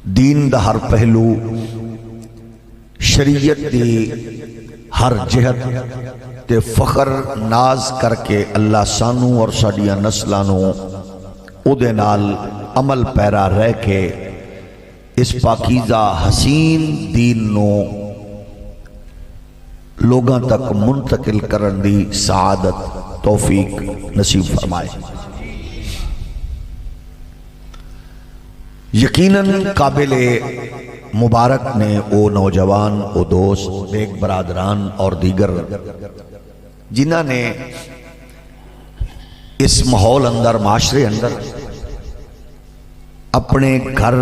دین دا ہر پہلو، شریعت دی ہر جہت تے فخر ناز کر کے اللہ سانو اور ساڈیاں نسلانو او دے نال عمل پیرا رہ کے اس پاکیزہ حسین دین نو لوگاں تک منتقل کرن دی سعادت توفیق نصیب فرمائے۔ یقیناً قابل مبارک نے او نوجوان، او دوست، نیک برادران اور دیگر جنہاں نے اس ماحول اندر، معاشرے اندر اپنے گھر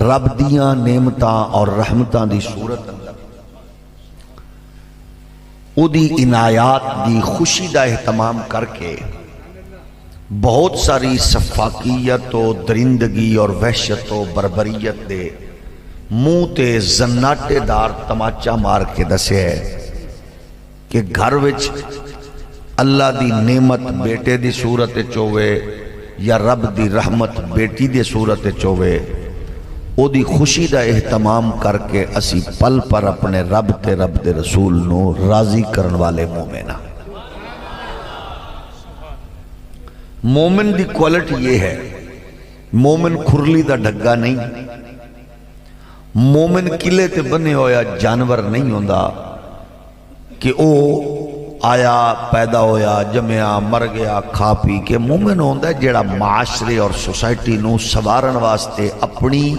رب دیاں نعمتاں اور رحمتاں دی صورت اندر او دی عنایات دی خوشی دا اہتمام کر کے بہت ساری سفاکیت و درندگی اور وحشت و بربریت دے منہ تے زناٹے دار تماچا مار کے دسے ہے کہ گھر وچ اللہ دی نعمت بیٹے دی صورت چوے یا رب دی رحمت بیٹی دی صورت چوے، او دی خوشی دا اہتمام کر کے اسی پل پر اپنے رب تے رب دے رسول نو راضی کرن والے مومنہ۔ مومن دی کوالٹی یہ ہے، مومن کھرلی دا ڈھگا نہیں، مومن قلعے تے بنے ہویا جانور نہیں ہوندا کہ او آیا پیدا ہویا جمعیا مر گیا کھا پی کے۔ مومن ہوندا ہے جیڑا معاشرے اور سوسائٹی نو سوارن واسطے اپنی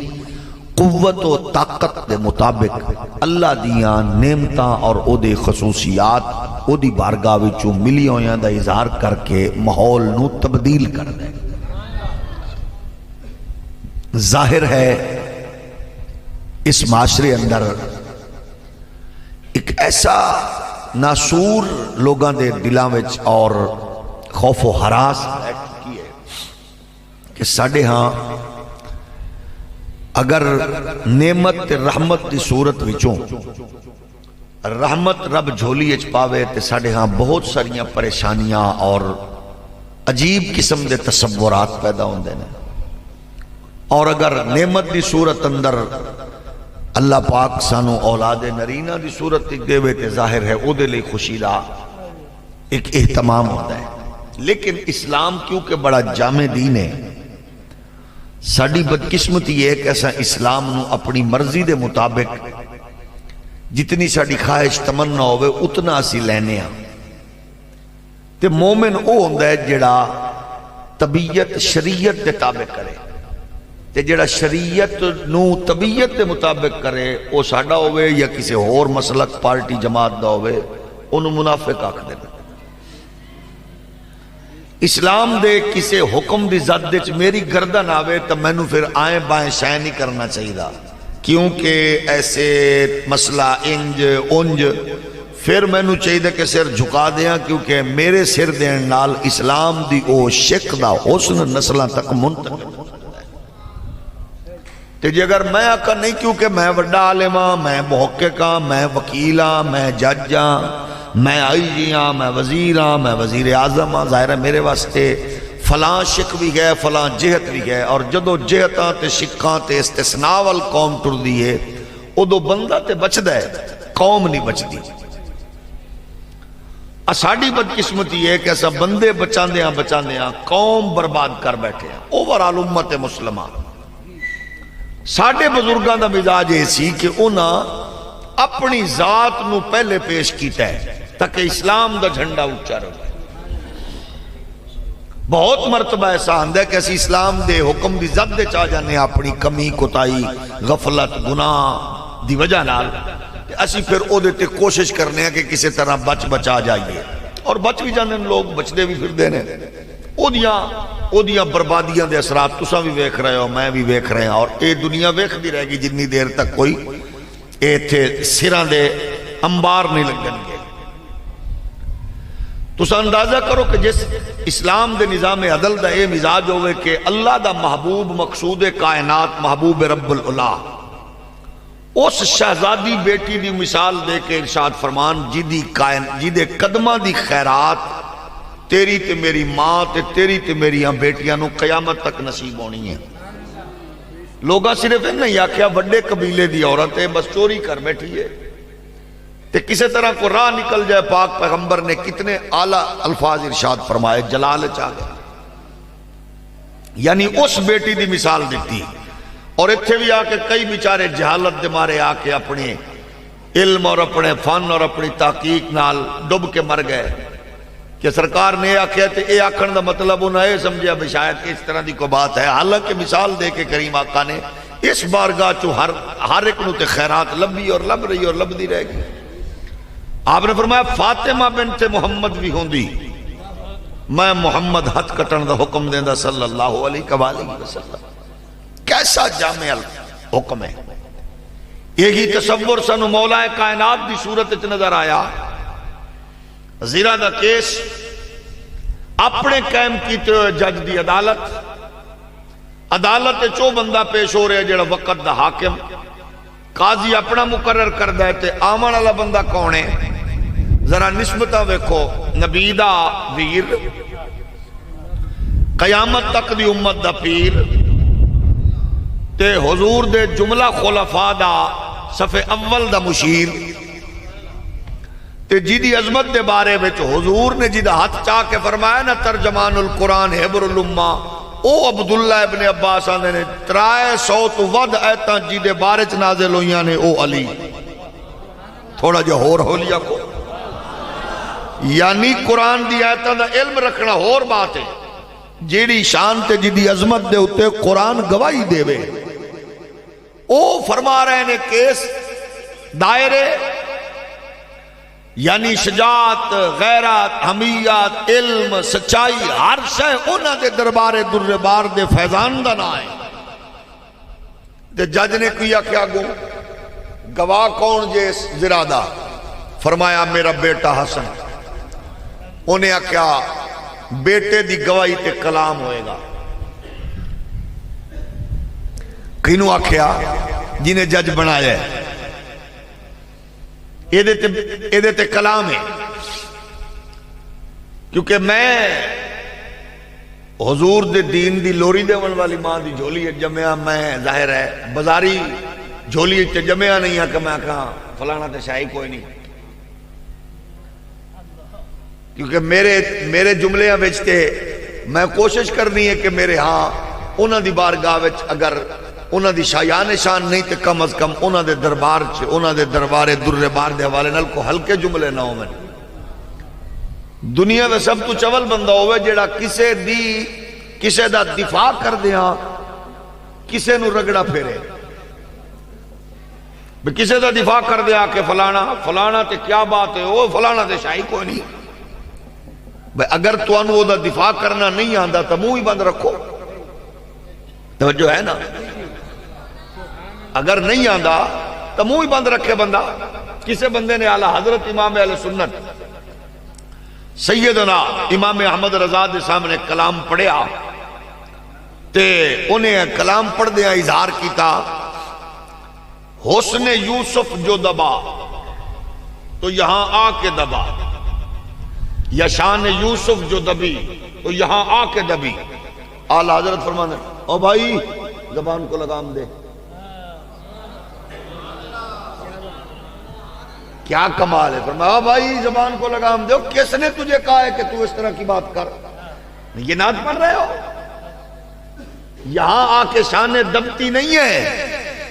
قوت و طاقت دے مطابق اللہ دیاں نعمتاں اور او دے خصوصیات او دی بارگاہ وچوں ملی ہویاں دا اظہار کر کے ماحول نو تبدیل کر دے۔ ظاہر ہے اس معاشرے اندر ایک ایسا ناسور لوگاں دے دلاں وچ اور خوف و ہراس کی ہے کہ ساڑھے ہاں اگر نعمت رحمت دی صورت وچوں رحمت رب جھولی اچ پاوے تے ساڑھے ہاں بہت ساریاں پریشانیاں اور عجیب قسم دے تصورات پیدا ہوندے نے، اور اگر نعمت دی صورت اندر اللہ پاک سانو اولاد نرینہ دی صورت دے وے تے ظاہر ہے او دے لئے خوشی دا ایک اہتمام ہوتا ہے۔ لیکن اسلام کیونکہ بڑا جامع دین ہے، ساڑی بدقسمتی یہ ہے کہ ایسا اسلام نو اپنی مرضی دے مطابق جتنی ساڑی خواہش تمنا ہوئے اتنا اسی لینے ہاں۔ تے مومن او ہوندہ ہے جڑا طبیعت شریعت دے تابع کرے، تے جڑا شریعت نو طبیعت دے مطابق کرے او ساڑا ہوئے یا کسی اور مسلک پارٹی جماعت دا ہوئے انہوں منافق آکھ دینا۔ اسلام دے کسے حکم دی زد دے چھ میری گردن آوے تو میں نو پھر آئیں بائیں شائیں نہیں کرنا چاہیے دا، کیونکہ ایسے مسئلہ انج انج پھر میں نو چاہیے کہ سر جھکا دیاں، کیونکہ میرے سر دین نال اسلام دی او شک دا حسن نسلہ تک منتقل تے جی اگر میں آکا نہیں، کیونکہ میں وڈا عالم ہاں، میں محقق ہاں، میں وکیل ہاں، میں جج ہاں، میں آئی جی ہاں، میں وزیر ہاں، میں وزیر اعظم ہاں، ظاہر ہے میرے واسطے فلاں شک بھی گئے، فلاں جہت بھی گئے، اور جدو جہتاں تے شکاں تے استثناء وال قوم ٹر دیئے ادو بندہ تے بچ دے، قوم نہیں بچ دی۔ اساڑی بدقسمتی ہے کہ ایسا بندے بچاندے ہاں قوم برباد کر بیٹھے ہیں، اوورال امت مسلمہ۔ ساڑھے بزرگاں دا مزاج ایسی کہ انہاں اپنی ذات نو پہلے پیش کیتا ہے تاکہ اسلام دا جھنڈا اونچا رہے۔ بہت مرتبہ ایسا آندہ ہے کہ اسی اسلام دے حکم دی زد دے چاہ جانے اپنی کمی کوتاہی غفلت گناہ دی وجہ نال، اسی پھر او دیتے کوشش کرنے ہیں کہ کسی طرح بچا جائیے، اور بچ بھی جانے لوگ بچ دے بھی پھر دینے۔ او دیاں بربادیاں دے اثرات تساں بھی ویکھ رہے ہو، میں بھی ویکھ رہے ہیں، اور اے دنیا ویکھ دی رہے گی جنی دیر تک کوئی اے تھے سران دے انبار نہیں لگن گے۔ تساں اندازہ کرو کہ جس اسلام دے نظام عدل دا اے مزاج ہوئے کہ اللہ دا محبوب مقصود کائنات محبوب رب العلا اس شہزادی بیٹی دی مثال دے کے ارشاد فرمان جی قدمہ دی خیرات تیری تے میری ماں تے تیری تے میری بیٹیاں نو قیامت تک نصیب ہونی ہے۔ لوگاں صرف نہیں آکھیا وڈے قبیلے دی عورت ہے بس چوری کر بیٹھی ہے تے کسی طرح کو راہ نکل جائے. پاک پیغمبر نے کتنے اعلیٰ الفاظ ارشاد فرمائے, جلال چاہ گئے. یعنی اس بیٹی دی مثال دیتی. اور اتھے بھی آ کے کئی بیچارے جہالت دے مارے آ کے اپنے علم اور اپنے فن اور اپنی تحقیق نال ڈب کے مر گئے کہ سرکار نے آکھیا تے اے آکھن دا مطلب انہاں اے سمجھیا بھی شاید اس طرح دی کوئی بات ہے. حالانکہ مثال دے کے کریم آقا نے اس بارگاہ چو ہر ایک نو تے خیرات لبی اور لب رہی اور لبدی رہ گئی. آپ نے فرمایا فاطمہ بنت محمد بھی ہوندی میں محمد ہتھ کٹن دا حکم دیندہ صلی اللہ علیہ وآلہ وسلم. کیسا جامع حکم ہے. یہی تصور سنو مولا کائنات دی صورت اچ نظر آیا. زیرہ دا کیس اپنے قائم کیتے ہوئے جج دی عدالت چو بندہ پیش ہو رہے جڑا وقت دا حاکم. قاضی اپنا مقرر کر دے تے آمن والا بندہ کون ہے ذرا نسبتہ ویکھو. نبی دا ویر, قیامت تک دی امت دا پیر, تے حضور دے جملہ خلفاء دا صف اول دا مشیر, تے جیدی عظمت دے بارے وچ حضور نے جیدہ ہاتھ چاہ کے فرمایا نا ترجمان القرآن حبر الامہ او عبداللہ ابن عباس آنے نے 300 تو ود ایتاں جیدے بارے چ نازل ہویاں نے او علی. تھوڑا جو ہور ہو لیا کو یعنی قرآن دی آیتاں دا علم رکھنا ہور بات ہے. جیڑی شان تے جیدی عظمت دے اتے قرآن گواہی دے وے او فرما رہے نے کیس دائرے یعنی شجاعت, غیرت, حمیت, علم, سچائی ہر شے انہاں دے دربارے در بار دے فیضان دا نہ آئے. تے جج نے کیا کیا گو گواہ کون جے زرادہ فرمایا میرا بیٹا حسن. انہیں کیا بیٹے دی گواہی تے کلام ہوئے گا. کینوں آکھیا جنہیں جج بنایا ہے یہ تے کلام ہے. کیونکہ میں حضور دے دین دی لوری دے والی ماں دی جھولی جمعہ میں ظاہر ہے بازاری جھولی تے جمعہ نہیں ہے کہ میں کہاں فلانا تے شاہی کوئی نہیں. کیونکہ میرے جملے وچتے میں کوشش کرنی ہے کہ میرے ہاں انہاں دی بارگاہ وچ اگر انہاں دی شایان شان نہیں تے کم از کم انہاں دے دربار چھے انہاں دے دربارے در بار دے حوالے نال کو ہلکے جملے نہ ہو. میں دنیا میں سب تو چول بندہ ہوئے جیڑا کسے دا دفاع کر دیا کسے نو رگڑا پھیرے. کسے دا دفاع کر دیا کہ فلانا تے کیا بات ہے وہ فلانا تے شاہی کوئی نہیں. اگر تو انہوں دا دفاع کرنا نہیں آندہ تو منہ ہی بند رکھو. توجہ ہے نا, اگر نہیں آندہ تو منہ ہی بند رکھے بندہ. کسے بندے نے اعلیٰ حضرت امام اہل سنت سیدنا امام احمد رضا دے سامنے کلام پڑھیا تے انہیں کلام پڑھ دیا اظہار کیتا حسن یوسف جو دبا تو یہاں آ کے دبا, یا شان یوسف جو دبی تو یہاں آ کے دبی. اعلیٰ حضرت فرمانے او بھائی زبان کو لگام دے. کیا کمال ہے. فرمایا بھائی زبان کو لگام دے. کس نے تجھے کہا ہے کہ تو اس طرح کی بات کر؟ یہ نعت پڑھ رہے ہو. یہاں آ کے شان دبتی نہیں ہے.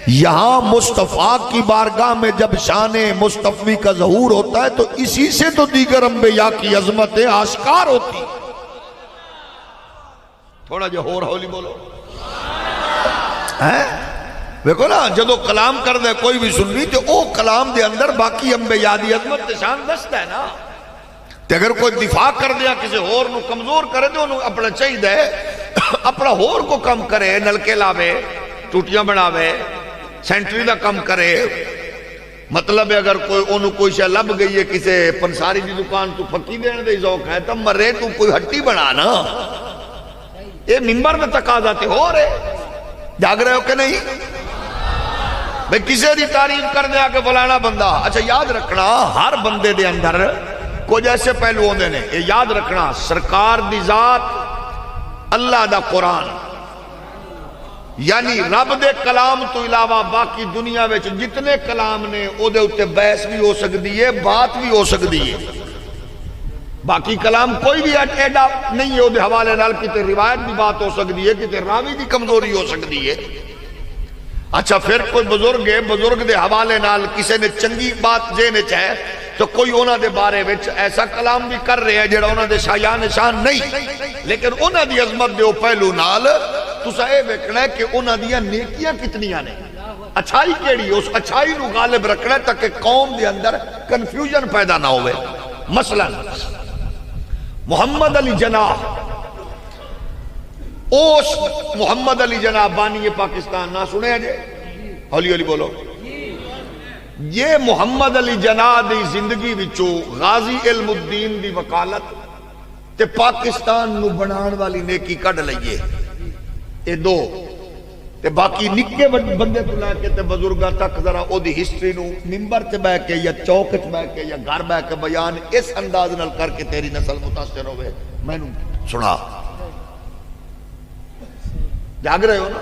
یہاں مصطفیٰ کی بارگاہ میں جب شان مصطفی کا ظہور ہوتا ہے تو اسی سے تو دیگر انبیاء کی عظمتیں آشکار ہوتی. تھوڑا جو ہولی بولو. دیکھو نا جدو کلام کر دے کوئی بھی سننی تو او کلام دے اندر باقی انبیاء دی عظمت تے شان دست ہے نا. تے اگر کوئی دفاع کر دیا کسی ہور نو کمزور کرے تو انہوں اپنا چاہی دے اپنا ہور کو کم کرے, نلکے لاوے, ٹوٹیاں بناوے, سینٹری دا کم کرے. مطلب ہے اگر کوئی شے لب گئی ہے کسی پنساری دی دکان تو پھکی دینے دے ذوق ہے تب مرے تو کوئی ہٹی بنا نا. یہ ممبر میں تقاضا تے ہو رہے جاگ رہے ہو کہ نہیں بھئی کسے دی تعریف کر دیا کہ فلانا بندہ. اچھا یاد رکھنا ہر بندے دے اندر کچھ ایسے پہلو ہوندے نے. یہ یاد رکھنا سرکار دی ذات, اللہ دا قرآن, یعنی رب دے کلام تو علاوہ باقی دنیا وچ جتنے کلام نے او دے اتے بحث بھی ہو سکتی ہے، بات بھی ہو سکتی ہے. باقی کلام کوئی بھی ایڈا نہیں ہے، او دے حوالے نال کتے روایت بھی بات ہو سکتی ہے، کتے راوی دی کمزوری ہو سکتی ہے. اچھا پھر کوئی بزرگ ہے، بزرگ دے حوالے نال کسے نے چنگی بات ذہن وچ ہے تو کوئی انہاں دے بارے وچ ایسا کلام بھی کر رہے ہیں جڑا انہاں دے شایع نشان نہیں، لیکن انہاں دی عظمت دے پہلو نال تساں اے ویکھنا ہے کہ انہاں دیاں نیکیاں کتنیاں نے، اچھائی کیڑی، اس اچھائی نو غالب رکھنا ہے تاکہ قوم دے اندر کنفیوژن پیدا نہ ہوئے. مثلا محمد علی جناح، اس محمد علی جناح بانی پاکستان نہ سنے جے؟ ہولی ہولی بولو. یہ محمد علی جناح دی زندگی وچو غازی علم الدین دی وکالت تے پاکستان نو بنان والی نیکی کڈ لئیے، اے دو تے باقی نکے بندے تو لے کے تے بزرگاں تک ذرا او دی ہسٹری نو ممبر تے بیٹھ کے یا چوک تے بیٹھ کے یا گھر بیٹھ کے بیان اس انداز نال کر کے تیری نسل متاثر ہوئے. مینوں سنا جاگ رہے ہو نا؟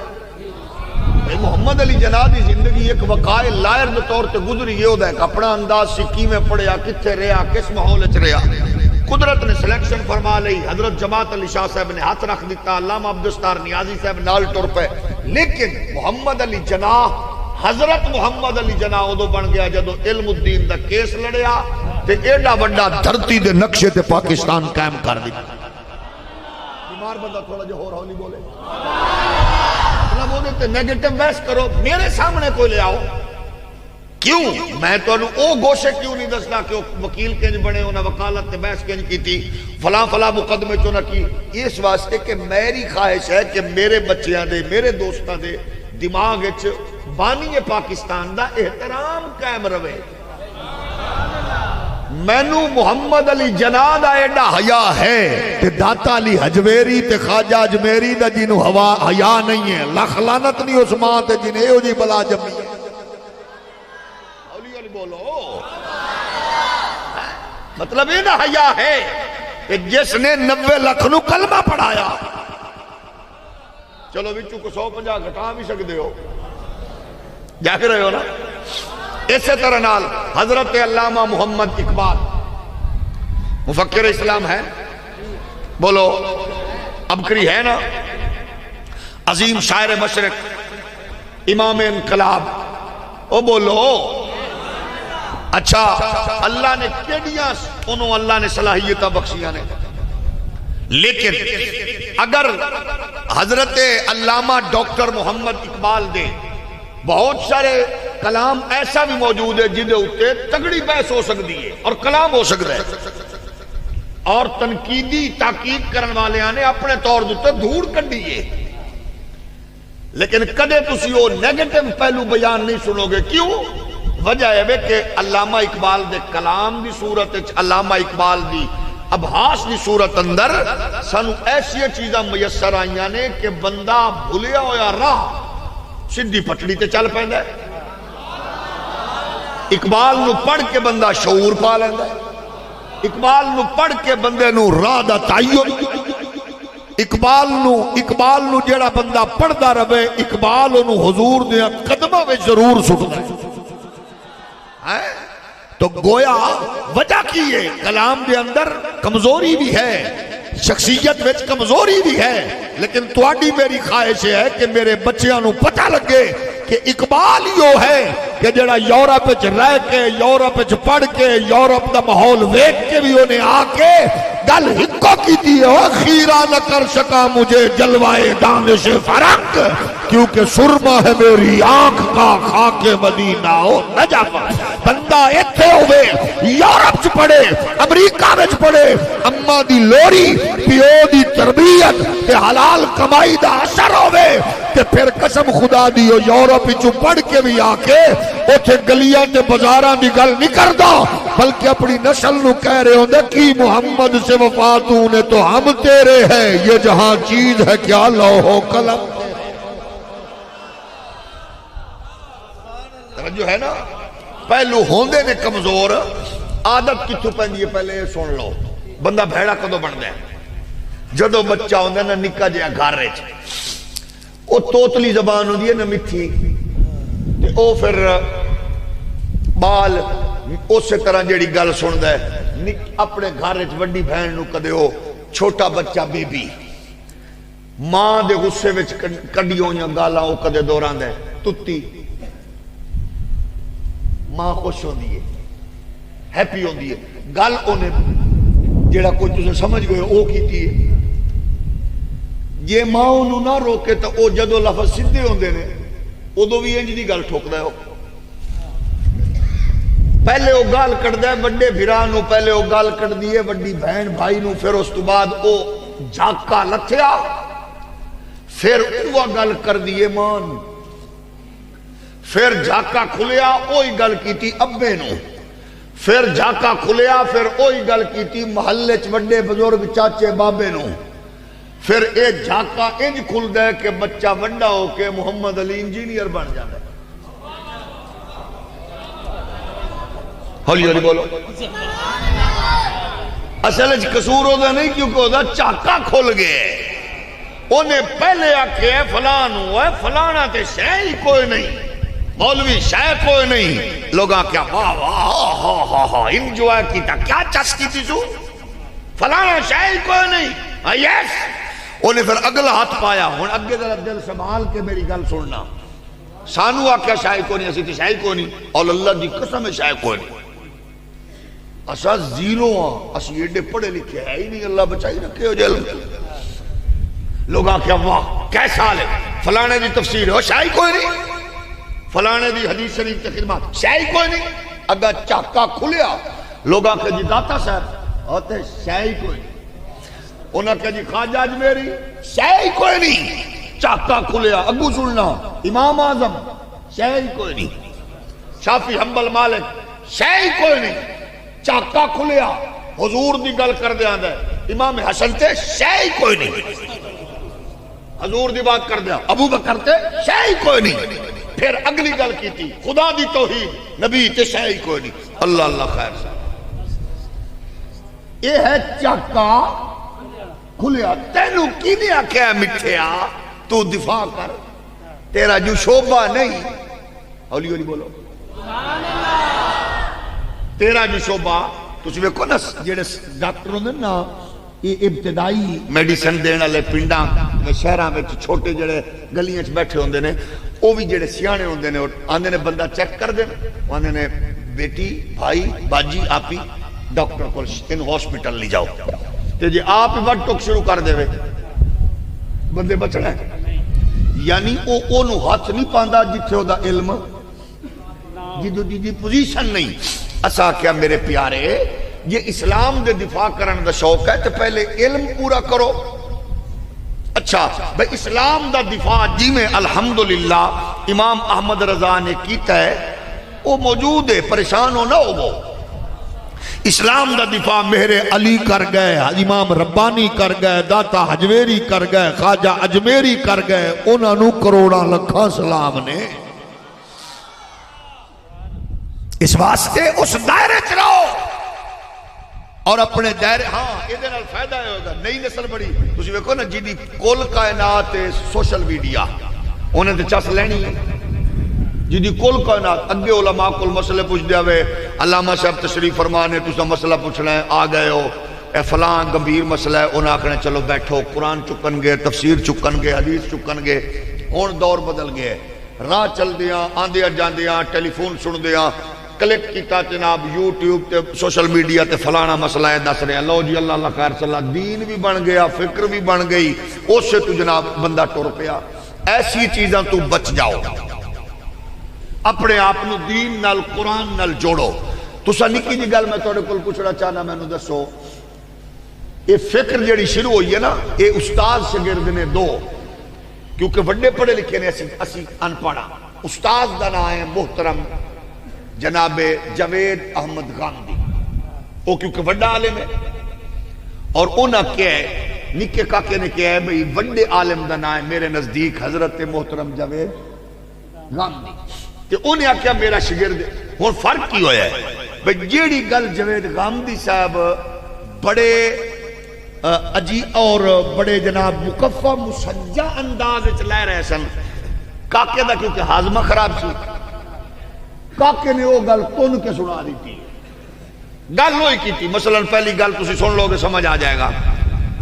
محمد علی جناح دی زندگی ایک وقائع لائر دے طور تے گزری، یہ ہوتا ہے کہ اپنا انداز سکی میں پڑھیا، کتھے رہا، کس ماحول وچ رہا. قدرت نے سلیکشن فرما لئی، حضرت جماعت علی شاہ صاحب نے ہاتھ رکھ دیتا، علامہ عبدالستار نیازی صاحب نال ٹر پے. لیکن محمد علی جناح، حضرت محمد علی جناح ادو بن گیا جدو علم الدین دا کیس لڑیا تے ایڈا بڑا دھرتی دے نقشے تے پاکستان قائم کر دی. بیمار بندہ تھوڑا جو ہو ہولی بولے، مطلب وہ دیتے نیگیٹو بحث کرو، میرے سامنے کوئی لے آؤ. کیوں میں تو او گوشے کیوں نہیں دسنا کہ وکیل کنج بنے، انہاں وکالت تے بحث کنج کی تھی، فلاں فلاں مقدمے چوں نہ کی. اس واسطے کہ میری خواہش ہے کہ میرے بچیاں دے، میرے دوستاں دے دماغ وچ بانی پاکستان دا احترام قائم رہے. مینو محمد علی جناح دا ایڈا حیا ہے تے داتا علی حجویری تے خواجہ اجمیری دا جنوں حیا نہیں ہے، لکھ لعنت نہیں اس ماں تے جن ایہو جی بلا جمی ہے. ہولی ہولی بولو. مطلب یہ نہ حیا ہے کہ جس نے 90 لاکھ نو کلمہ پڑھایا، چلو وچوں کو 150 گھٹا بھی سکدے ہو، جاگ رہے ہو نا. اسی طرح نال حضرت علامہ محمد اقبال مفکر اسلام ہے، بولو ابکری ہے نا، عظیم شاعر مشرق، امام انقلاب، او بولو. اچھا اللہ نے کیڑیاں انہوں اللہ نے صلاحیتہ بخشیاں نے، لیکن اگر حضرت علامہ ڈاکٹر محمد اقبال دے بہت سارے کلام ایسا بھی موجود ہے جنہیں اتے تگڑی بحث ہو سکتی ہے اور کلام ہو سکتا ہے، اور تنقیدی تاکید کرن والے نے اپنے طور دوتے دھوڑ کڈی ہے، لیکن کدے تسی وہ نیگیٹو پہلو بیان نہیں سنو گے. کیوں؟ وجہ ہے کہ علامہ اقبال دے کلام دی صورت، علامہ اقبال دی ابحاث دی صورت اندر سانو ایسی چیزاں میسر آئیاں نے کہ بندہ بھولیا ہویا راہ سدھی پٹڑی تے چل پیندا ہے. اقبال نو پڑھ کے بندہ شعور پا لیندا ہے، اقبال نو پڑھ کے بندے نو راہ دا تعین، اقبال نو جیڑا بندہ پڑھدا رہے اقبال انو حضور دے قدماں وچ ضرور سٹدا ہے. تو گویا وجہ کی ہے کلام دے اندر کمزوری بھی ہے، شخصیت وچ کمزوری بھی ہے، لیکن تواڈی میری خواہش ہے کہ میرے بچیاں نو پتہ لگے کہ اقبال یو ہے کہ جڑا یورپ وچ رہ کے، یورپ وچ پڑھ کے، یورپ دا ماحول ویکھ کے بھی انہیں آ کے گل ہکو کی دی ہے، خیرہ نہ کر سکا مجھے جلوائے دانش فرنگ، کیونکہ سرما ہے میری آنکھ کا خاک مدینہ او نجف. بندہ ایتھے ہوئے، یورپ چ پڑھے، امریکہ وچ پڑھے، اماں دی لوری، پیو دی تربیت تے حلال کمائی دا اثر ہوئے، تے پھر قسم خدا دیو یورپ چ پڑھ کے بھی آ کے اوتھے گلیاں تے بازاراں دی گل نہیں کردا، بلکہ اپنی نسل نو کہہ رہے ہوندے کہ محمد سے وفا تو نے تو ہم تیرے ہیں، یہ جہاں چیز ہے کیا لوح قلم. جو ہے نا پہلو ہوندے نے کمزور، عادت کتھوں پیندی ہے پہلے سن لو. بندہ بھیڑا کدو بندا ہے؟ جدو بچہ ہوندا نا نکا جہا گھر وچ، وہ توتلی زبان ہوتی ہے نا میٹھی، وہ پھر بال اسی طرح جیڑی گل سندا ہے اپنے گھر وڈی بہن نو کدے وہ چھوٹا بچہ بیبی ماں دے غصے وچ کڈی ہوئیاں گالاں وہ کدے دوراندا ہے تتی ماں خوش ہوندی ہے ہیپی ہوندی ہے گل انہیں جیڑا کوئی تسے سمجھ گئے وہ کیتی ہے جے ماں انہوں نہ روکے تو وہ جدو لفظ سیدھے ہوندے نے ادو بھی انج دی گل ٹھوکدا ہے وہ پہلے وہ گال کٹدا ہے بڑے بھرا نو پہلے وہ گال کٹدی ہے وڈی بہن بھائی نو پھر اس تو بعد وہ جھاکا لتھیا پھر وہ گل کر دیے ماں نو پھر جھاکا کھلیا وہی گل کیتی ابے نو پھر جھاکا کھلیا پھر وہی گل کیتی محلے چ وڈے بزرگ چاچے بابے نو پھر اے جھاکا انج کھلدا ہے کہ بچہ وڈا ہو کے محمد علی انجینئر بن جاتا ہے ہولی ہولی بولو اصل قصور ہوتا نہیں کیونکہ ہوتا چاکا کھل گئے انہیں پہلے آکھے فلان ہوا ہے فلانا تے شے ہی کوئی نہیں مولوی شے کوئی نہیں لوگاں کیا واہ واہ ہاں ہاں ہاں انجوائے کیتا کیا چسکی تھی سو فلانا شے ہی کوئی نہیں یس انہیں پھر اگلا ہاتھ پایا ہن اگے ذرا دل سنبھال کے میری گل سننا سانو آکھیا شے کوئی نہیں اسی تے شے کوئی نہیں اور اللہ دی قسم ہے شے کوئی نہیں اسا زیرو ہاں اسی ایڈے پڑھے لکھے ہے ہی نہیں اللہ بچائی رکھے ہو جل لوگ آکھیا واہ کیسا لے فلانے دی تفسیر ہو شاہی کوئی نہیں فلانے دی حدیث شریف کی خدمات شاہی کوئی نہیں اگر چاکا کھلیا لوگ آکھیا جی داتا صاحب ہوتے شاہی کوئی نہیں انہاں کہا جی خواجہ اجمیری شاہی کوئی نہیں چاکا کھلیا اگو سننا امام اعظم شاہی کوئی نہیں شافی حنبل مالک شاہی کوئی نہیں چاکا کھلیا حضور دی گل کر دیا ہے امام حسن تے شاہی کوئی نہیں حضور دی بات کر دیا ابو بکر تے شاہی کوئی نہیں پھر اگلی گل کی تھی خدا دی توحید نبی تے شاہی کوئی نہیں اللہ اللہ خیر سے یہ ہے چاکا کھلیا تینو کی نہیں آکھیا مٹھیا تو دفاع کر تیرا جو شعبہ نہیں ہولی ہولی بولو تیرا جو شعبہ تسی ویکھو نا جڑے ڈاکٹر ہوندے نا یہ ابتدائی میڈیسن دین والے پنڈاں شہراں وچ چھوٹے جڑے گلیاں وچ بیٹھے ہوندے نے او بھی جڑے سیانے ہوندے نے آندے نے بندہ چیک کر دے آندے نے بیٹی بھائی باجی آپی ڈاکٹر کول ان ہاسپٹل لے جاؤ تے جی آپ وٹ ٹوک شروع کر دے بندے بچنا ہے یعنی او اونوں ہاتھ نہیں پاندا جتھے او دا علم جدو دی پوزیشن نہیں اسا کیا میرے پیارے یہ اسلام دے دفاع کرن دا شوق ہے تو پہلے علم پورا کرو اچھا بھئی اسلام دا دفاع جی میں الحمدللہ امام احمد رضا نے کیتا ہے وہ موجود ہے پریشان ہو نہ ہو وہ اسلام دا دفاع مہر علی کر گئے امام ربانی کر گئے داتا حجویری کر گئے خواجہ اجمیری کر گئے انہاں نو کروڑا لکھاں سلام نے اس واسطے اس دائرے چ رہو اور اپنے دائرے ہاں یہ فائدہ ہوگا نئی نسل بڑی تسی ویکھو نا جی کل کائنات سوشل میڈیا انہیں تو چس لینی ہے جی کل کائنات اگے علماء کل مسئلے پوچھ دیا وے علامہ صاحب تشریف فرمانے تسا مسئلہ پوچھنا ہے آ گئے ہو اے فلاں گمبھیر مسئلہ ہے انہیں آکھنا چلو بیٹھو قرآن چکن گے تفسیر چکن گے حدیث چکن گے ہن دور بدل گئے راہ چل دیاں آندیاں جاندیاں ٹیلی فون سن دیاں کلک کیتا جناب یوٹیوب تے سوشل میڈیا تے فلانا مسئلہ ہے دس رہے لو جی اللہ اللہ خیر صلی اللہ دین بھی بن گیا فکر بھی بن گئی اس سے تو جناب بندہ ٹر پیا ایسی چیزاں تو بچ جاؤ اپنے آپ نو دین نال قرآن نال جوڑو تسا نکی جی گل میں تھوڑے کول پوچھنا چاہنا میں نو دسو یہ فکر جڑی شروع ہوئی ہے نا یہ استاد شاگرد نے دو کیونکہ بڑے پڑھے لکھے نے اسی ان پڑھا استاد دا نام ہے محترم جناب جوید احمد غامدی وہ کیونکہ بڑا عالم ہے اور انہاں کیا ہے نکے کاکے نے کیا ہے بھئی بڑے عالم دا نام ہے میرے نزدیک حضرت محترم جوید غامدی کہ انہیں کیا میرا شاگرد ہن فرق کی ہویا ہے بھئی جیڑی گل جوید غامدی صاحب بڑے عجیب اور بڑے جناب مکفہ مسجع انداز لے رہے سن کاکے دا کیونکہ ہاضمہ خراب سی کاکے نے وہ گل تن کے سنا دی تھی گل ہوئی کی تھی مثلا پہلی گل تسی سن لو گے سمجھ آ جائے گا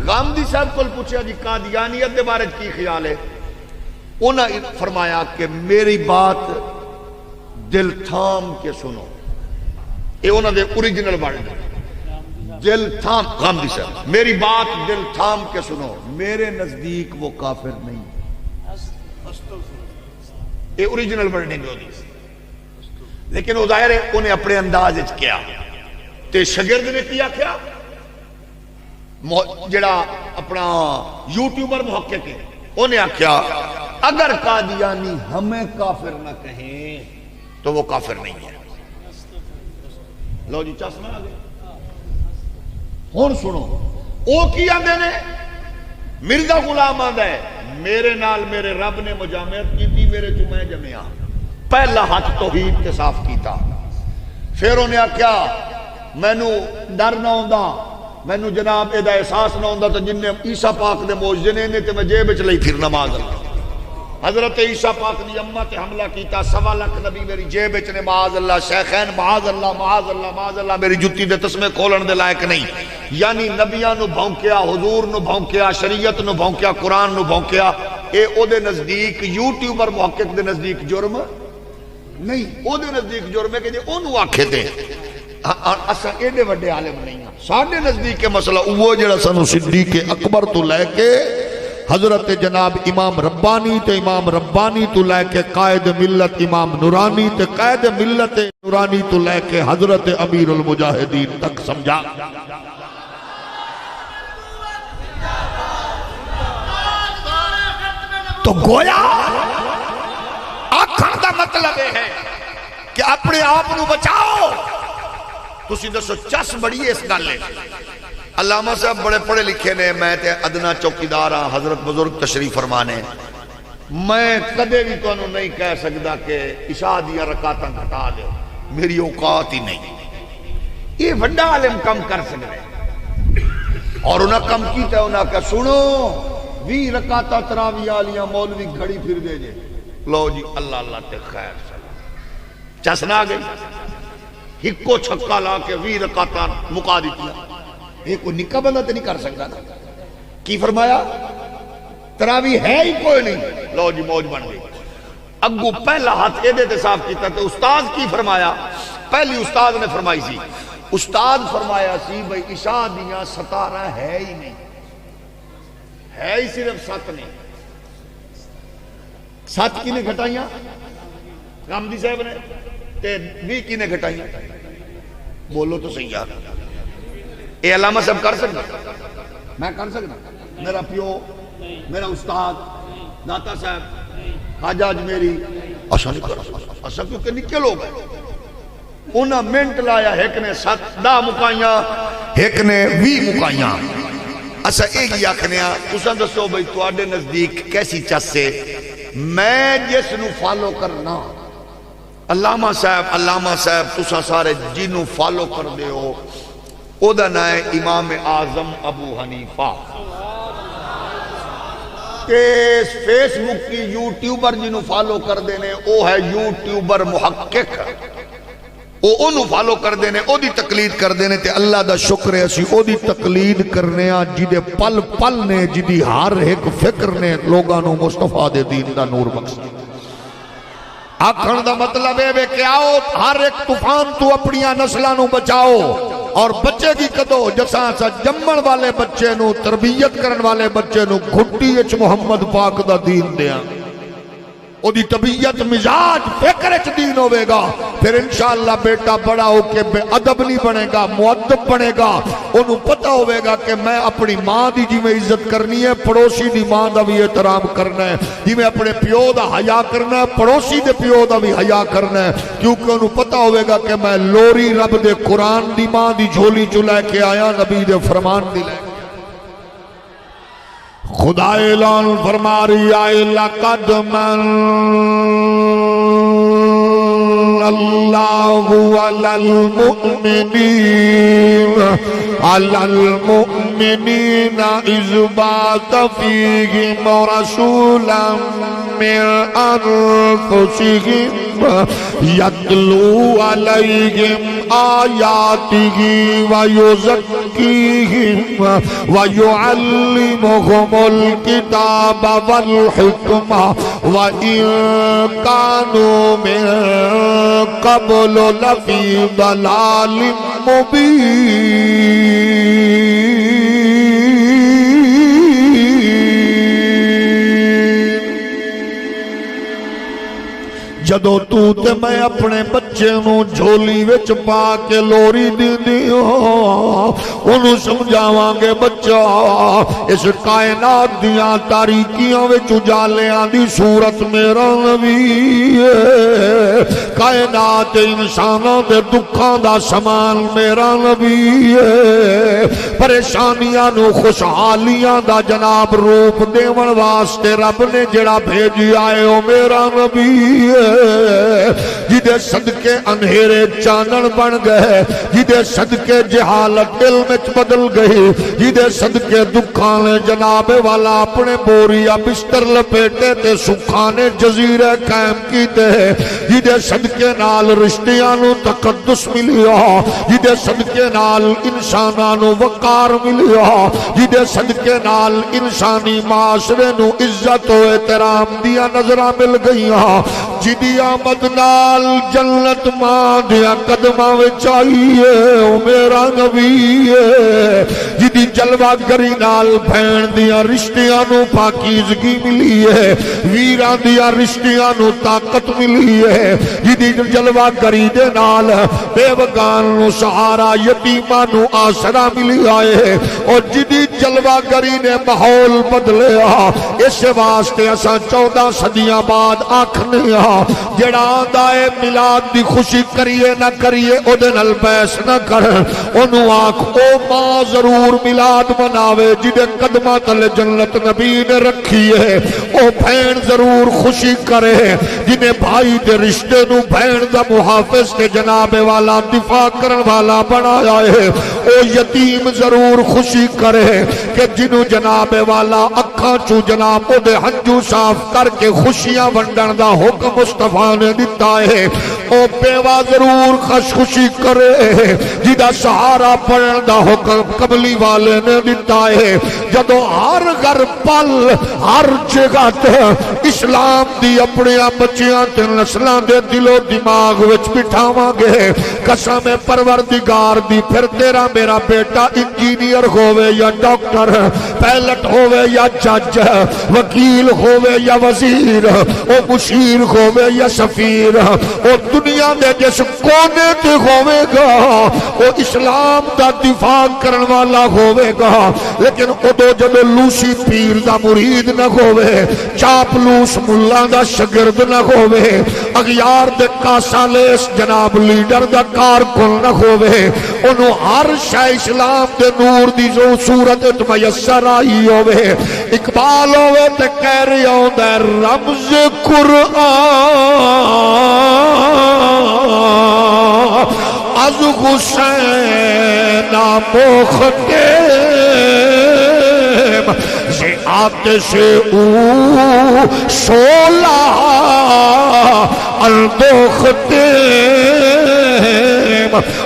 غامدی صاحب کو پوچھا جی قادیانیت دے بارے کی خیال ہے انہوں نے فرمایا کہ میری بات دل تھام کے سنو یہ انہوں نے اوریجنل ورڈ دل تھام غامدی صاحب میری بات دل تھام کے سنو میرے نزدیک وہ کافر نہیں یہ اوریجنل ورڈنگ ہوتی لیکن وہ ظاہر ہے انہیں اپنے انداز کیا تے شاگرد نے کیا کیا جڑا اپنا یوٹیوبر محقق ہے انہیں آخیا اگر قادیانی ہمیں کافر نہ کہیں تو وہ کافر نہیں ہے لو جی چشمہ آ گیا ہوں سنو وہ کی آندے نے مرزا غلام آندا ہے میرے نال میرے رب نے مجامعت کی تھی میرے جو میں جمعیا پہلا ہاتھ توحید کے صاف کیتا پھر انہیں آخیا مینو ڈر نہ ہوندا مینو جناب یہ احساس نہ ہوندا تو جن نے عیسیٰ پاک دے موجزے نے تے میں جیب وچ لئی پھر نماز اللہ حضرت عیسیٰ پاک دی اماں تے حملہ کیتا 1.25 لاکھ نبی میری جیب وچ نے معاذ اللہ شیخین معاذ اللہ معاذ اللہ معاذ اللہ میری جُتی دے تسمے کھولن دے لائق نہیں یعنی نبیاں نو بھونکیا حضور نو بھونکیا شریعت نو بھونکیا قرآن نو بھونکیا اے او دے نزدیک یوٹیوبر محقق دے نزدیک جرم نہیں او دے نزدیک جرم ہے کہ جے اونوں آکھے تے اساں ایڈے وڈے عالم نہیں ہاں ساڈے نزدیک کے مسئلہ وہ جڑا سانو صدیق اکبر تو لے کے حضرت جناب امام ربانی تے امام ربانی تو لے کے قائد ملت امام نورانی تے قائد ملت نورانی تو لے کے حضرت امیر المجاہدین تک سمجھا تو گویا آخر دا مطلب ہے کہ اپنے آپ نو بچاؤ تسی دسو چس بڑی ہے اس گل ہے علامہ صاحب بڑے پڑھے لکھے نے میں تے ادنا چوکیدار ہاں حضرت بزرگ تشریف فرمانے میں کدے بھی تو انہوں نہیں کہہ سکتا کہ عشاء دیا رکعتاں گھٹا دے میری اوقات ہی نہیں یہ بڑا عالم کم کر سکتے اور انہاں کم کیتا ہے انہاں کہ سنو 20 رکعتاں تراویح والیاں مولوی گھڑی پھر دے جے لو جی اللہ اللہ تے خیر سلام چسنا گئی ہکو چھکا لا کے 20 رکعتاں مکا دیتی یہ کوئی نکا بندہ تو نہیں کر سکتا نا کی فرمایا تراویح ہے ہی کوئی نہیں لو جی موج بن گئی اگو پہلا ہاتھ ایدے تے صاف کیتا تو استاد کی فرمایا پہلی استاد نے فرمائی سی استاد فرمایا سی بھئی عشاء دیاں 17 ہے ہی نہیں ہے ہی صرف 7 نہیں 7 کی نے گھٹائیاں غامدی صاحب نے تے 20 کی نے گھٹائیاں بولو تو صحیح یار اے علامہ صاحب کر سکتا میں کر سکتا میرا پیو میرا استاد داتا صاحب خواجہ اجمیری ایسا نہیں کر سکتا ایسا کیونکہ نکے لوگ ہیں انہاں منٹ لایا ایک نے 10 مکائیاں ایک نے 20 مکائیاں ایسا ایک ہی آکھنیا تساں دسو بھئی تواڈے نزدیک کیسی چس سے میں جس نو فالو کرنا علامہ صاحب تساں سارے جنوں فالو کر دے ہو او دا نام ہے امام اعظم ابو حنیفہ کہ فیس بک کی یوٹیوبر جنہوں فالو کر دینے او ہے یوٹیوبر محقق او انہوں فالو کر دینے او دی تقلید کر دینے تے اللہ دا شکر ہے اسی او دی تقلید کرنے جدے پل پل نے جدی ہر ایک فکر نے لوگانوں مصطفیٰ دے دین دا نور مقصد آکھن دا مطلب ہے کہ آؤ ہر ایک طوفان تو اپنیاں نسلانوں بچاؤ اور بچے کی کدو جساں سا جمن والے بچے نو تربیت کرن والے بچے نو گھٹی اچ محمد پاک دا دین دیا او دی طبیعت مزاج فکر اچ دین ہوئے گا پھر انشاءاللہ بیٹا بڑا ہو کے بے ادب نہیں بنے گا مؤدب بنے گا انہوں پتہ ہوئے گا کہ میں اپنی ماں دی جی میں عزت کرنی ہے پڑوسی دی ماں دا بھی احترام کرنا ہے جی میں اپنے پیو دا حیا کرنا ہے پڑوسی دے پیو دا بھی حیا کرنا ہے کیونکہ انہوں پتہ ہوئے گا کہ میں لوری رب دے قرآن دی ماں دی جھولی چلائے کے آیا نبی دے فرمان دی لے خدا اعلان فرما رہی آئے لَقَدْ مَنَّ اللہ علی المؤمنین اذ بعث فیہم رسولا من انفسہم یتلو علیہم آیاتہ ویزکیہم ویعلمہم الکتاب والحکمہ وَإِن كَانُوا مِن قَبْلُ لَفِي ضَلَالٍ مُبِينٍ جدو تو تے میں اپنے بچے نو جھولی وچ پا کے لوری دیندی انہوں سمجھاواں گے بچہ اس کائنات دیاں تاریکیاں وچ اجالیاں دی صورت میرا نبی ہے کائنات انسانوں دے دکھاں دا سامان میرا نبی ہے پریشانیاں نو خوشحالیاں دا جناب روپ دیون واسطے رب نے جڑا بھیجی آئے ہو میرا نبی ہے جدے صدقے انہیرے چانن بن گئے جدے صدقے جہالت علم وچ بدل گئی جدے صدقے دکھانے جناب والا اپنے بوریا بستر لپیٹے تے سکھانے جزیرے قائم کیتے جدے صدقے نال رشتیاں نو تقدس ملیا جدے صدقے نال انساناں نو وقار ملیا جدے صدقے نال انسانی معاشرے نو عزت و احترام دیا نظرہ مل گئیاں جدی آمد نال جنت ماں دیا قدمہ وچ آئیے او میرا نبی ہے جدی جلوہ گری نال بھین دیا رشتیاں نو پاکیزگی ملی ہے ویران دیا رشتیاں نو طاقت ملی ہے جدی جلوہ گری دے نال بیوگان نو سہارا یتیمان نو آسرا ملی آئے اور جدی جلوہ گری نے ماحول بدلیا اس واسطے اساں 14 صدیاں بعد آکھنے جڑا آدھائے ملاد دی خوشی کریے نہ کریے او دن البیس نہ کر انہوں آنکھ او ماں ضرور ملاد مناوے جدے قدمہ تل جنت نبی نے رکھی ہے او بھین ضرور خوشی کرے جنہیں بھائی دے رشتے نو بھین دا محافظ تے جناب والا دفاع کرن والا بنایا ہے او یتیم ضرور خوشی کرے کہ جنہوں جناب والا اکھاں چو جناب او دے ہنجو صاف کر کے خوشیاں ونڈن دا حکم مصطفیٰ نے دیتا ہے او بیوہ ضرور خوشی کرے جدہ سہارا پڑھن دا حکم قبلی والے نے دیتا ہے جدو ہر گھر پل ہر جگہ تے اسلام دی اپنے بچیاں تے نسلان دے دل و دماغ وچ بٹھاواں گے قسم پروردگار دی پھر تیرا میرا بیٹا انجینئر ہووے یا ڈاکٹر پیلٹ ہووے یا جج وکیل ہووے یا وزیر او مشیر ہووے یا سفیر او دنیا دے جس کونے تے ہووے گا او اسلام دا دفاع کرن والا ہووے گا لیکن او دو جدو لوسی پیر دا مرید نہ ہووے چاپ لوس ملا دا شگرد نہ ہووے اغیار دے کاسالیس جناب لیڈر دا کارکن نہ ہووے انہوں ہر شاہ اسلام دے نور دی جو صورت میسر آئی ہووے اقبال ہووے تے کہہ رہی ہوں دے رمز قرآن از حسین مختم سے آتش او شولہ الدوختم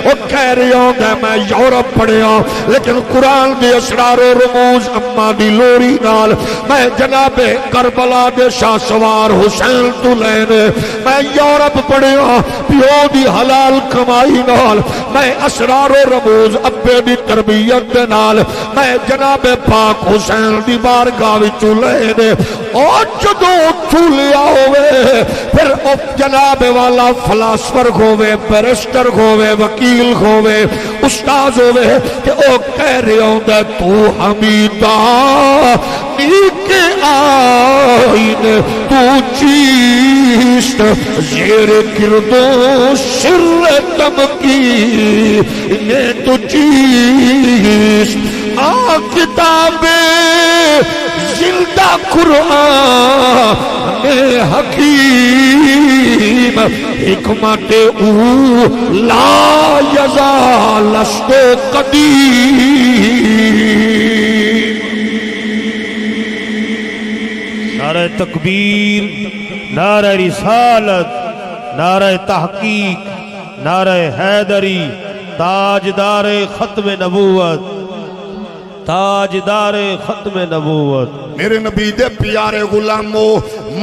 وہ کہہ رہی ہوں کہ میں یورپ پڑھیا لیکن قرآن دے اسرار و رموز اما دی لوری نال میں جناب کربلا دے شاہ سوار حسین تو لینے میں یورپ پڑھیا پیو دی حلال کمائی نال میں اسرار و رموز ابے دی تربیت دے نال میں جناب پاک حسین دی بارگاہ وچوں لینے اور جدو چولیا ہوئے پھر جناب والا فلاسفر ہوئے بیرسٹر ہوئے وکیل ہوئے استاذ ہوئے کہ او کہہ رہے ہوں دے تو حمیدہ نیک آئین تو چیست زیر گردو شر تمکی نے تو چیست کتاب زندہ قرآن حکیم حکمت او لا یزال اشتو قدیم. نعرہ تکبیر، نعرہ رسالت، نعرہ تحقیق، نعرہ حیدری، تاجدار ختم نبوت، تاجدار ختم نبوت. میرے نبی دے پیارے غلامو،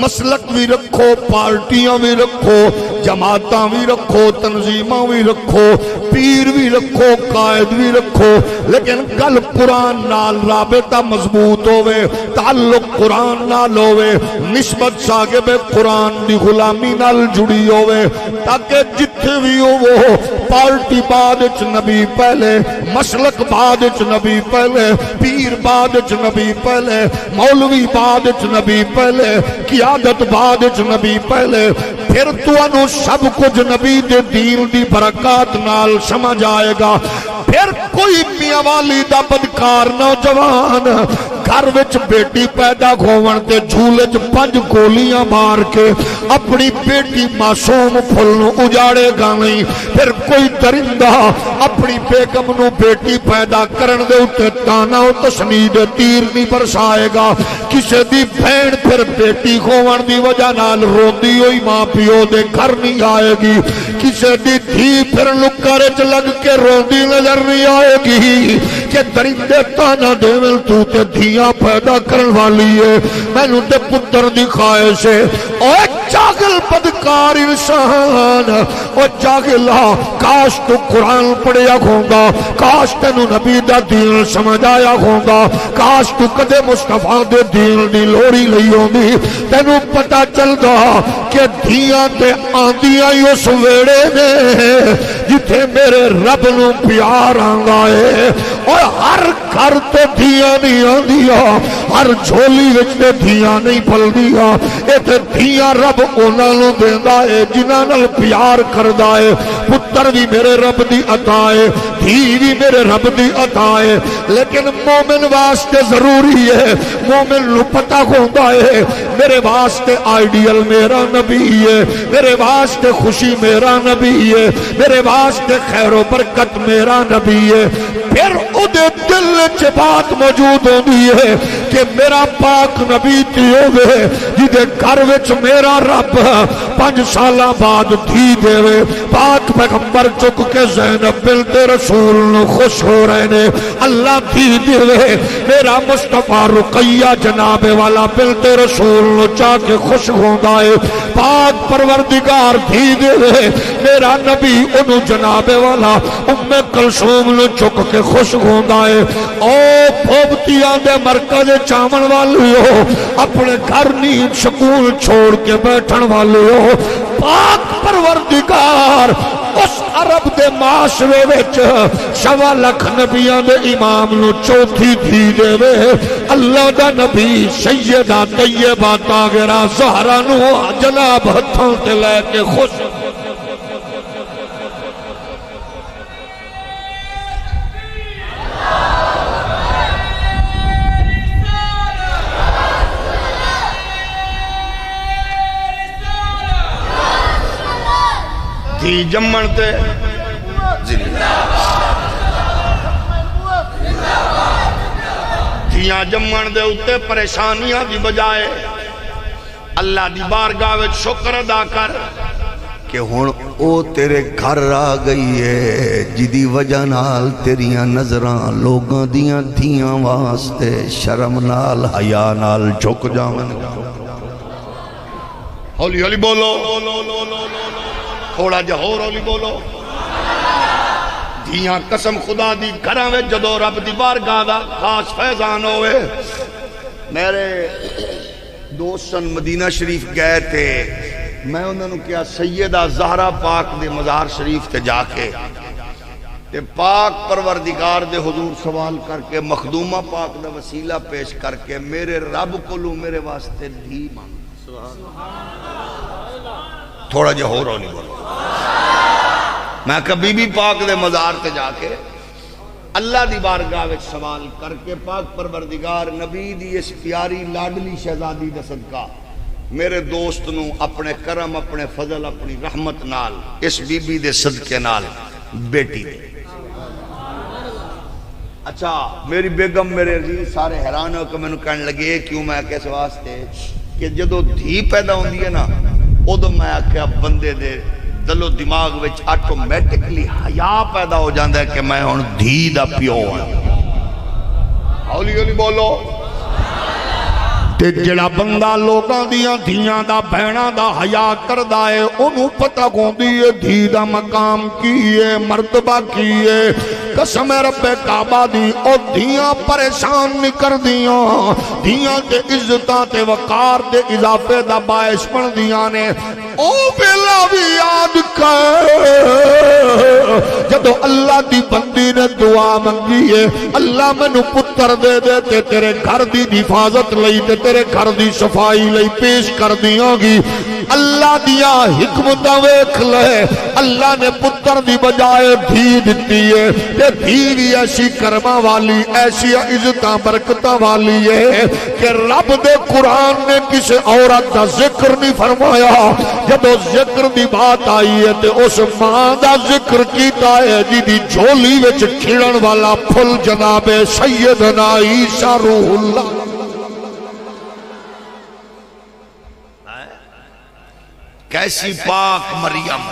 مسلک بھی رکھو، پارٹیاں بھی رکھو، جماعتاں بھی رکھو، تنظیماں بھی رکھو، پیر بھی رکھو، قائد بھی رکھو، لیکن گل قرآن نال رابطہ مضبوط ہوئے، تعلق قرآن نال ہوئے، نسبت صاحب قرآن دی غلامی نال جڑی ہوئے، تاکہ جتھے بھی ہو پارٹی بعد وچ نبی پہلے، مسلک بعد وچ نبی پہلے، پیر بعد وچ نبی پہلے، مولوی بعد وچ نبی پہلے، قیادت بعد وچ نبی پہلے. پھر تو انو سب کچھ نبی دے دین دی برکات نال سمجھ آئے گا. پھر کوئی میاں والی دا بدکار نوجوان گھر وچ بیٹی پیدا کھوون تے جھولے چ 5 گولیاں مار کے اپنی بیٹی معصوم پھل نو اجاڑے گا نہیں. پھر کوئی درندہ اپنی بیگم نو بیٹی پیدا کرن دے اتے تانا و تشنید تیر نہیں برسائے گا. کسے دی بہن پھر بیٹی کھوون دی وجہ نال روندی ہوئی ماں پیو دے گھر نہیں آئے گی. کسے دی دھی پھر لکارے چ لگ کے روندی نظر نہیں آئے گی کہ درندے تانا دیول تو تے دھیاں پیدا کرن والی ہے، میں نو تے پتر دی خواہش ہے. اوہ جاگل بدکار انسان، او جاگلا، کاش تو قرآن پڑھیا ہوگا، کاش تینو نبی دا دین سمجھ آیا ہوگا، کاش تو کدے مصطفیٰ دے دین دی لوڑی لئی ہوندی، تینو پتہ چلدا کہ دھیاں تے آندیاں ہی اس ویڑے نے جتھے میرے رب نو پیار آندا ہے. اور ہر گھر تے دھیاں نہیں آندیاں، ہر جھولی وچ تے دھیاں نہیں پھلدیاں. اے تے دھیاں رب انہاں نوں دیندا ہے جنہاں نال پیار کردا ہے. پتر بھی میرے رب دی عطا ہے، دھی بھی میرے رب دی عطا ہے. لیکن مومن واسطے ضروری ہے، مومن نوں پتہ ہوندا ہے میرے واسطے آئیڈیل میرا نبی ہے، میرے واسطے خوشی میرا نبی ہے، میرے واسطے خیر و برکت میرا نبی ہے. پھر او دے دل وچ بات موجود ہوندی ہے کہ میرا پاک نبی تے ہوے جدے گھر وچ میرا رب 5 سالاں بعد دھی دے. پاک پیغمبر چک کے زینب بنت رسول نو خوش ہو رہے نے، اللہ دھی دے. میرا مصطفیٰ رقیہ جناب والا بنت رسول نو چاہ کے خوش ہوندا ہے. پاک پروردگار دھی دے، میرا نبی انہوں جناب والا ام کلثوم نو چک کے خوش ہوندا ہے. او پھوبتیاں دے مرکز چاون والی ہو، اپنے گھر نیند سکون چھوڑ کے بیٹھن والی ہو. پاک پروردگار اس عرب دے معاشرے وچ 1.25 لاکھ نبیاں دے امام نو چوتھی دھی دے وے. اللہ دا نبی سیدہ طیبہ طاہرہ زہرا نو جناب ہتھوں تے لے کے خوش. دھی جمن تے دھیاں جمن دے اتے پریشانیاں دی بجائے اللہ دی بارگاہ وچ شکر ادا کر کہ ہن او تیرے گھر آ گئی ہے جدی وجہ نال تیریاں نظراں لوگاں دیاں دھیاں واسطے شرم نال حیا نال جھک جاون. ہولی ہولی بولو، تھوڑا جا ہور ہولی بولو. دھیاں قسم خدا دی گھراں وچ جدوں رب دی بارگاہ دا خاص فیضان ہوئے. میرے دوست مدینہ شریف گئے تھے، میں انہوں نے کیا سیدہ زہرا پاک دے مزار شریف تے جا کے تے پاک پروردگار دے حضور سوال کر کے مخدومہ پاک دا وسیلہ پیش کر کے میرے رب کولوں میرے واسطے دھی مانگ. تھوڑا جا ہو رہا نہیں بولو. میں کبھی بھی پاک دے مزار تے جا کے اللہ دی بارگاہ وچ سوال کر کے پاک پروردگار نبی دی اس پیاری لاڈلی شہزادی دا صدقہ میرے دوست نو اپنے کرم اپنے فضل اپنی رحمت نال اس بی بی دے صدقے نال بیٹی دے. اچھا میری بیگم میرے عزیز سارے حیران ہو کہ میں نے کہنے لگے کیوں؟ میں کس واسطے کہ جدو دھی پیدا ہوندی ہے نا ادو میں آخیا بندے دے دل و دماغ وچ آٹومیٹکلی حیا پیدا ہو جاندہ ہے کہ میں ہن دھی دا پیو ہوں. ہولی ہولی بولو. تے جڑا بندہ لوکاں دیاں دھیاں دا بہناں دا حیا کردا ہے اونوں پتہ ہوندی ہے دھی دا مقام کی ہے مرتبہ کی ہے. قسم رب کعبہ دی او دھیاں پریشان نہیں کردیاں دھیاں تے عزتاں تے وقار تے اضافے دا باعث بن دیاں نے. او بیلا بھی یاد کر جدو اللہ دی بندی نے دعا منگی ہے اللہ مینوں پتر دے دے تے تیرے گھر دی حفاظت لئی تے تیرے گھر دی صفائی لئی پیش کر دیاں گی. اللہ دیا حکمت ویکھ لے اللہ نے پتر دی بجائے دھی دتی ہے تے دھی بھی ایسی کرما والی ایسی عزتاں برکتاں والی ہے کہ رب دے قرآن نے کسی عورت دا ذکر نہیں فرمایا. جدو ذکر دی بات آئی ہے تے اس ماں دا ذکر کیتا ہے جی دی جھولی وچ کھڑن والا پھل جناب سیدنا عیسیٰ روح اللہ. کیسی پاک مریم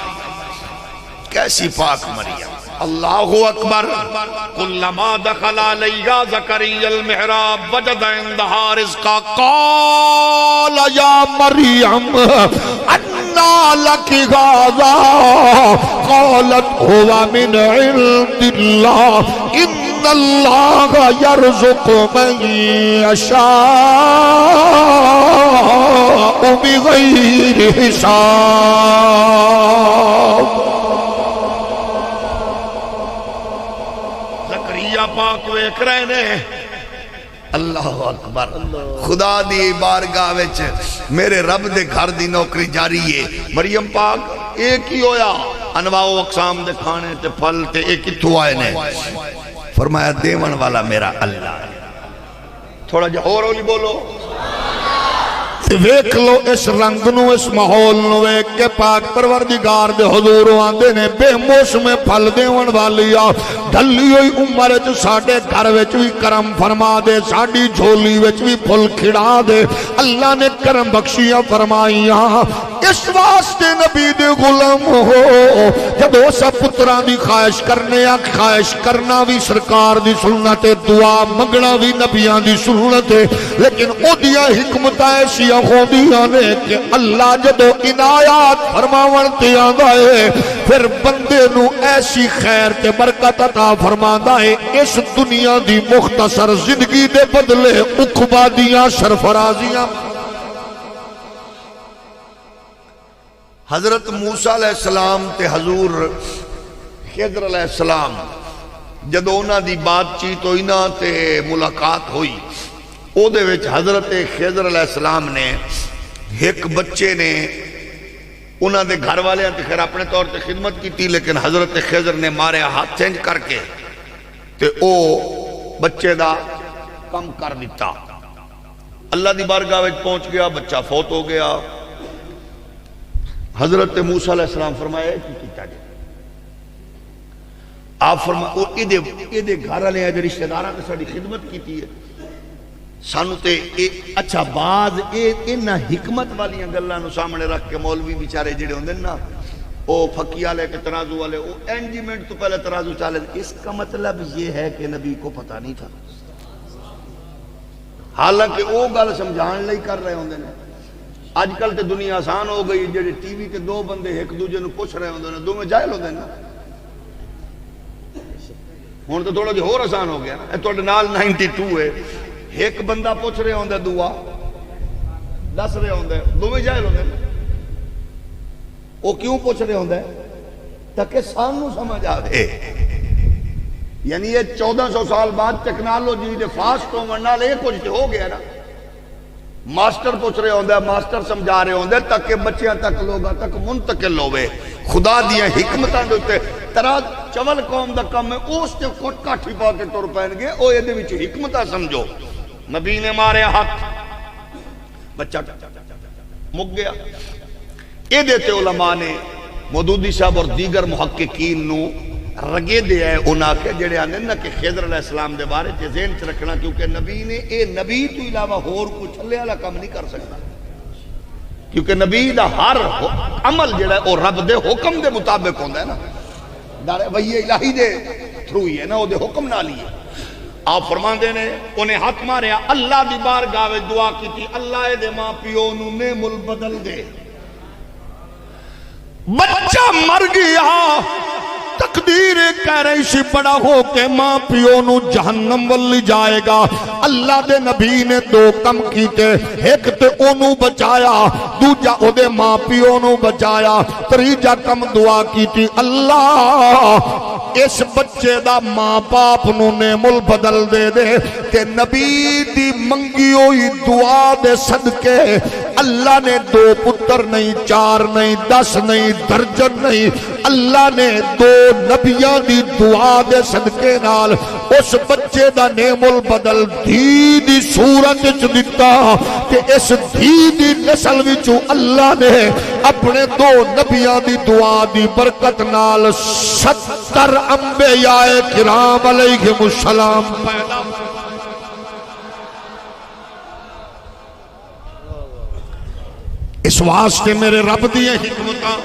کیسی پاک مریم. اللہ اکبر. کلما دخل علیہا زکریا المحراب وجد عندہا رزقا قال یا مریم انا لک ھذا قالت هو من عند اللہ ان اللہ یرزق من یشاء بغیر حساب. زکریا پاک ویکھ رہے نے. اللہ اکبر. خدا دی بارگاہ وچ میرے رب دے گھر دی نوکری جاری ہے. مریم پاک ایک ہی ہویا انواع و اقسام دے کھانے تے پھل تے ایک کتھوں آئے نے. فرمایا دیون والا میرا اللہ. تھوڑا جا اور اولی بولو. ویکھ لو اس رنگ نو اس ماحول نو ویکھ کے پاک پروردگار دے حضور آندے نے بے موسم پھل دیون والی آ ڈھلی ہوئی عمر وچ ساڈے گھر وچ بھی کرم فرما دے ساڈی جھولی وچ بھی پھل کھڑا دے. اللہ نے کرم بخشیاں فرمائیاں اس واسطے نبی دے غلام ہو جب وہ سب پتران دی خواہش کرنے یا خواہش کرنا بھی سرکار دی سنت ہے دعا منگنا بھی نبیان دی سنت ہے. لیکن او دیا حکمت ایسی خودیاں نے کہ اللہ جدو عنایات فرماون تے آندا ہے پھر بندے نو ایسی خیر تے برکت عطا فرماندا ہے اس دنیا دی مختصر زندگی دے بدلے عقبہ دیاں سرفرازیاں. حضرت موسیٰ علیہ السلام تے حضور خضر علیہ السلام جدو انہاں دی بات چیت ہوئی نا تے ملاقات ہوئی او دے وچ حضرت خضر علیہ السلام نے ایک بچے نے انہاں دے گھر والے تے خیر اپنے طور تے خدمت کی تھی لیکن حضرت خضر نے مارے ہاتھ چینج کر کے تے او بچے دا کم کر دیتا. اللہ دی بارگاہ وچ پہنچ گیا بچہ فوت ہو گیا. حضرت موسیٰ علیہ السلام فرمایا کی کیتا جائے آپ فرمایا ایدے گھر والے ہیں جو رشتہ داراں کے ساڑی خدمت کیتی ہے سانو تے اچھا بعض انہا حکمت والیاں گلاں نو سامنے رکھ کے مولوی بیچارے جڑے ہوندے نا او پھکی والے کے ترازو والے او انجیمنٹ تو پہلے ترازو چالے اس کا مطلب یہ ہے کہ نبی کو پتہ نہیں تھا حالانکہ او گل سمجھان لئی کر رہے ہوندے نے. آج کل تے دنیا آسان ہو گئی جڑے ٹی وی تے دو بندے ایک دوجے نو پوچھ رہے ہوندے نے دو میں جاہل ہوندے نا ہن تو تھوڑا جہا اور آسان ہو گیا نا تواڈے نال 92 ہے ایک بندہ پوچھ رہے ہوندے دعا دس رہے ہوندے دو میں جاہل ہوندے او کیوں پوچھ رہے ہوندے تاکہ سانو سمجھ آوے. یعنی یہ 1400 سال بعد ٹیکنالوجی دے فاسٹ ہون نال اے کچھ تے ہو گیا نا. ماسٹر پوچھ رہے ہوندے ماسٹر سمجھا رہے ہوندے تاکہ بچیاں تک لوگاں تک منتقل ہوئے. خدا دیاں حکمتاں دے تے ترا چول قوم دا کم ہے اس تے کوٹ کاٹھی پا کے ٹر پین گے او اے دے وچ حکمتاں سمجھو. نبی نے مارے ہاتھ بچہ مک گیا. یہ دیتے علماء نے مودودی صاحب اور دیگر محققین نو رگے دیا ہے انہاں کے جڑے آنے نا کہ خضر علیہ السلام دے بارے تے ذہن چ رکھنا کیونکہ نبی نے اے نبی تو علاوہ ہور کوئی چھلے والا کام نہیں کر سکتا کیونکہ نبی دا ہر عمل جڑا ہے وہ رب دے حکم دے مطابق ہوندا ہے نا دارے وحی الہی دے تھرو ہی ہے نا وہ دے حکم نال ہی ہے. آپ فرماندے نے انہیں ہاتھ ماریا اللہ دی بارگاہ وچ دعا کیتی اللہ دے ماں پیو نو نعم البدل دے. بچہ مر گیا تقدیر کہہ رہی سی بڑا ہو کے ماں پیو نو جہنم ولی جائے گا. اللہ دے نبی نے دو کم کیتے ایک تے اونوں بچایا دوجا او دے ماں پیو نو بچایا تریجا کم دعا کیتی اللہ اس بچے دا ماں باپ نو نعم البدل دے دے. کہ نبی دی منگی ہوئی دعا دے صدقے اللہ نے 2 پتر نہیں 4 نہیں 10 نہیں درجن نہیں اللہ نے 2 نبیاں دی دعا دے صدقے نال اس بچے دا نعم البدل دھی دی صورت وچ دتا کہ اس دھی دی نسل وچوں اللہ نے اپنے 2 نبیاں دی دعا دی برکت نال 70 انبیاء کرام علیہم السلام پیدا. اس واسطے میرے رب دی حکمتاں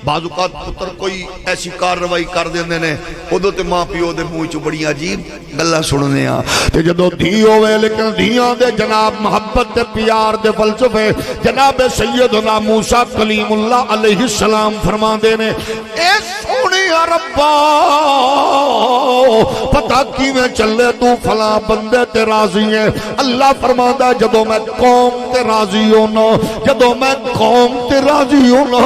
بعض اوقات پتر کوئی ایسی کارروائی کر دیندے نے ادو تے ماں پیو دے منہ چوں بڑی عجیب گلاں سننے آ تے جدو دھی ہوئے لیکن دھیاں دے جناب محبت تے پیار دے فلسفے جناب سیدنا موسیٰ کلیم اللہ علیہ السلام فرما دے نے اے سونی ربا پتہ کی میں چلے تو فلاں بندے تے راضی ہیں. اللہ فرما دا جدو میں قوم تے راضی ہونا جدو میں قوم تے راضی ہونا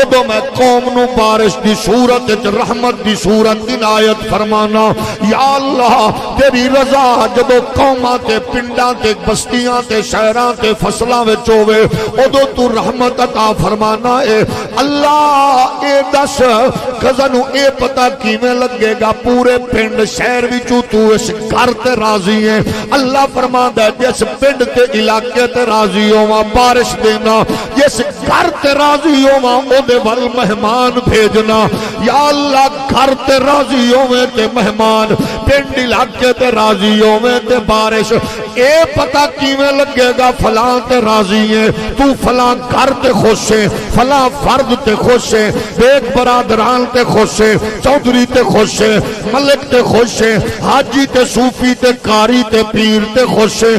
ادو میں قوم نو بارش دی صورت رحمت دی صورت عنایت فرمانا. یا اللہ تیری رضا جدو قوماں تے پنڈاں تے بستیاں تے شہراں تے فصلاں وچ ہوے ادو تو رحمت عطا فرمانا ہے. اللہ اے دس کزنو اے پتہ کیویں لگے گا پورے پنڈ شہر وچوں تو اس گھر تے راضی ہے. اللہ فرماندا ہے جس پنڈ تے علاقے تے راضی ہوواں بارش دینا جس گھر تے راضی ہوواں او دے ول مہمان بھیجنا. یا اللہ گھر تے راضی ہوویں تے مہمان پنڈ علاقے تے راضی ہوویں تے بارش. اے پتہ کیویں لگے گا فلاں تے راضی ہے تو فلاں گھر تے خوش ہے فلاں فرد تے خوش ہے ایک برادران تے خوش ہے چودھری تے خوش ہے ملک تے خوش ہے حاجی تے صوفی تے قاری تے پیر تے خوش ہے.